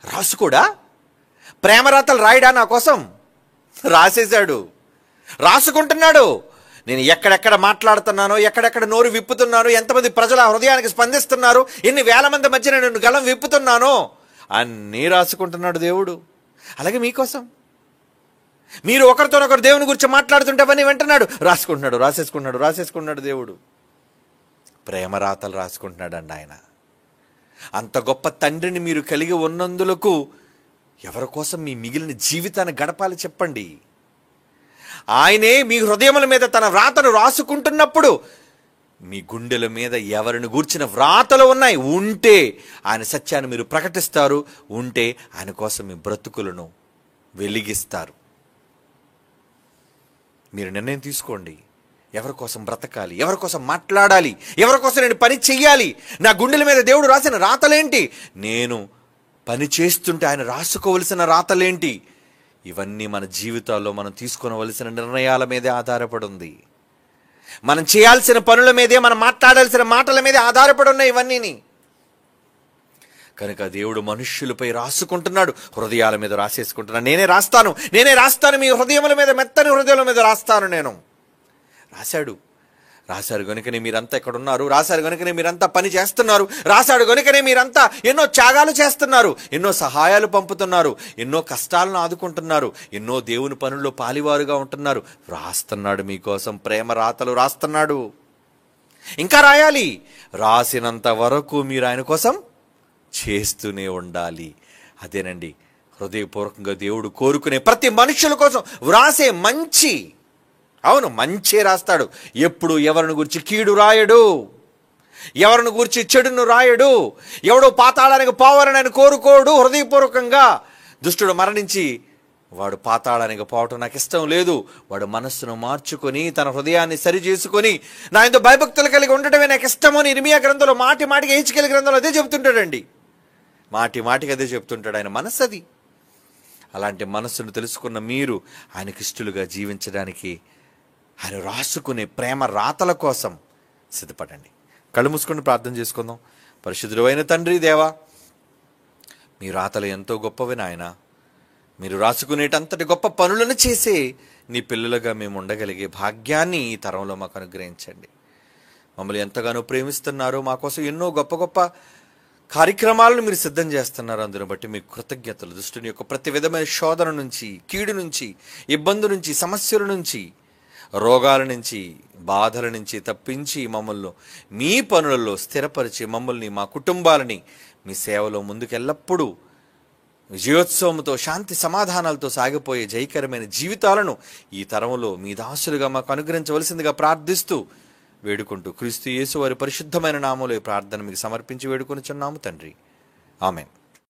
రాసుకోడా? ప్రేమరాతలు రాయడా? నా కోసం రాసేశాడు, రాసుకుంటున్నాడు. నేను ఎక్కడెక్కడ మాట్లాడుతున్నానో, ఎక్కడెక్కడ నోరు విప్పుతున్నానో, ఎంతమంది ప్రజల హృదయానికి స్పందిస్తున్నారు, ఎన్ని వేల మంది మధ్య నేను గలం విప్పుతున్నానో అన్నీ రాసుకుంటున్నాడు దేవుడు. అలాగే మీకోసం, మీరు ఒకరితోనొకరు దేవుని గురించి మాట్లాడుతుంటే అవన్నీ వింటున్నాడు, రాసేసుకుంటున్నాడు దేవుడు. ప్రేమరాతలు రాసుకుంటున్నాడు అండి ఆయన. అంత గొప్ప తండ్రిని మీరు కలిగి ఉన్నందులకు ఎవరి కోసం మీ మిగిలిన జీవితాన్ని గడపాలి చెప్పండి? ఆయనే మీ హృదయముల మీద తన వ్రాతను రాసుకుంటున్నప్పుడు, మీ గుండెల మీద ఎవరిని గూర్చిన వ్రాతలు ఉన్నాయి ఉంటే ఆయన సత్యాన్ని మీరు ప్రకటిస్తారు, ఉంటే ఆయన కోసం మీ బ్రతుకులను వెలిగిస్తారు. మీరు నిర్ణయం తీసుకోండి, ఎవరి కోసం బ్రతకాలి, ఎవరి కోసం మాట్లాడాలి, ఎవరి కోసం నేను పని చెయ్యాలి. నా గుండెల మీద దేవుడు రాసిన రాతలేంటి, నేను పని చేస్తుంటే ఆయన రాసుకోవలసిన రాతలేంటి, ఇవన్నీ మన జీవితాల్లో మనం తీసుకోవలసిన నిర్ణయాల మీదే ఆధారపడి ఉంది. మనం చేయాల్సిన పనుల మీదే, మనం మాట్లాడాల్సిన మాటల మీదే ఆధారపడి ఉన్నాయి ఇవన్నీని. కనుక దేవుడు మనుష్యులపై రాసుకుంటున్నాడు, హృదయాల మీద రాసేసుకుంటున్నాడు. నేనే రాస్తాను మీ హృదయముల మీద, మెత్తని హృదయాల మీద రాస్తాను నేను. రాశాడు. రాశారు గనుకనే మీరంతా ఇక్కడ ఉన్నారు, రాశారు గనుకనే మీరంతా పని చేస్తున్నారు, రాశాడు గనుకనే మీరంతా ఎన్నో త్యాగాలు చేస్తున్నారు, ఎన్నో సహాయాలు పంపుతున్నారు, ఎన్నో కష్టాలను ఆదుకుంటున్నారు, ఎన్నో దేవుని పనుల్లో పాలివారుగా ఉంటున్నారు. రాస్తున్నాడు మీకోసం, ప్రేమ రాతలు రాస్తున్నాడు. ఇంకా రాయాలి. రాసినంత వరకు మీరు ఆయన కోసం చేస్తూనే ఉండాలి. అదేనండి హృదయపూర్వకంగా దేవుడు కోరుకునే ప్రతి మనుషుల కోసం వ్రాసే మంచి. అవును, మంచే రాస్తాడు. ఎప్పుడు ఎవరిని గురించి కీడు రాయడు, ఎవరిని గురించి చెడును రాయడు. ఎవడో పాతాళానికి పోవాలని ఆయన కోరుకోడు హృదయపూర్వకంగా. దుష్టుడు మరణించి వాడు పాతాళానికి పోవటం నాకు ఇష్టం లేదు, వాడు మనస్సును మార్చుకొని తన హృదయాన్ని సరి చేసుకొని నా ఎంతో భయభక్తులు కలిగి ఉండటమే నాకు ఇష్టమని ఇర్మియా గ్రంథంలో మాటి మాటికి హెచ్కేల్ గ్రంథంలో అదే చెబుతుంటాడండి. మాటి మాటికి అదే చెబుతుంటాడు. ఆయన మనస్సు అది. అలాంటి మనస్సును తెలుసుకున్న మీరు ఆయనకిష్టులుగా జీవించడానికి ఆయన రాసుకునే ప్రేమ రాతల కోసం సిద్ధపడండి. కళ్ళు మూసుకొని ప్రార్థన చేసుకుందాం. పరిశుద్ధుడైన తండ్రి దేవా, మీ రాతలు ఎంతో గొప్పవి నాయన. మీరు రాసుకునేటంతటి గొప్ప పనులను చేసే నీ పిల్లలుగా మేము ఉండగలిగే భాగ్యాన్ని ఈ తరంలో మాకు అనుగ్రహించండి. మమ్మల్ని ఎంతగానో ప్రేమిస్తున్నారు, మా కోసం ఎన్నో గొప్ప గొప్ప కార్యక్రమాలను మీరు సిద్ధం చేస్తున్నారు. అందును బట్టి మీకు కృతజ్ఞతలు. దుష్టుని యొక్క ప్రతి విధమైన శోధన నుంచి, కీడు నుంచి, ఇబ్బంది నుంచి, సమస్యల నుంచి, రోగాల నుంచి, బాధల నుంచి తప్పించి మమ్మల్ని మీ పనులలో స్థిరపరిచి మమ్మల్ని, మా కుటుంబాలని మీ సేవలో ముందుకెల్లప్పుడూ విజయోత్సవంతో, శాంతి సమాధానాలతో సాగిపోయే జయకరమైన జీవితాలను ఈ తరంలో మీ దాసులుగా మాకు అనుగ్రహించవలసిందిగా ప్రార్థిస్తూ వేడుకుంటూ క్రీస్తు యేసు వారి పరిశుద్ధమైన నామములో ఈ ప్రార్థన మీకు సమర్పించి వేడుకొనుచున్నాము తండ్రి. ఆమేన్.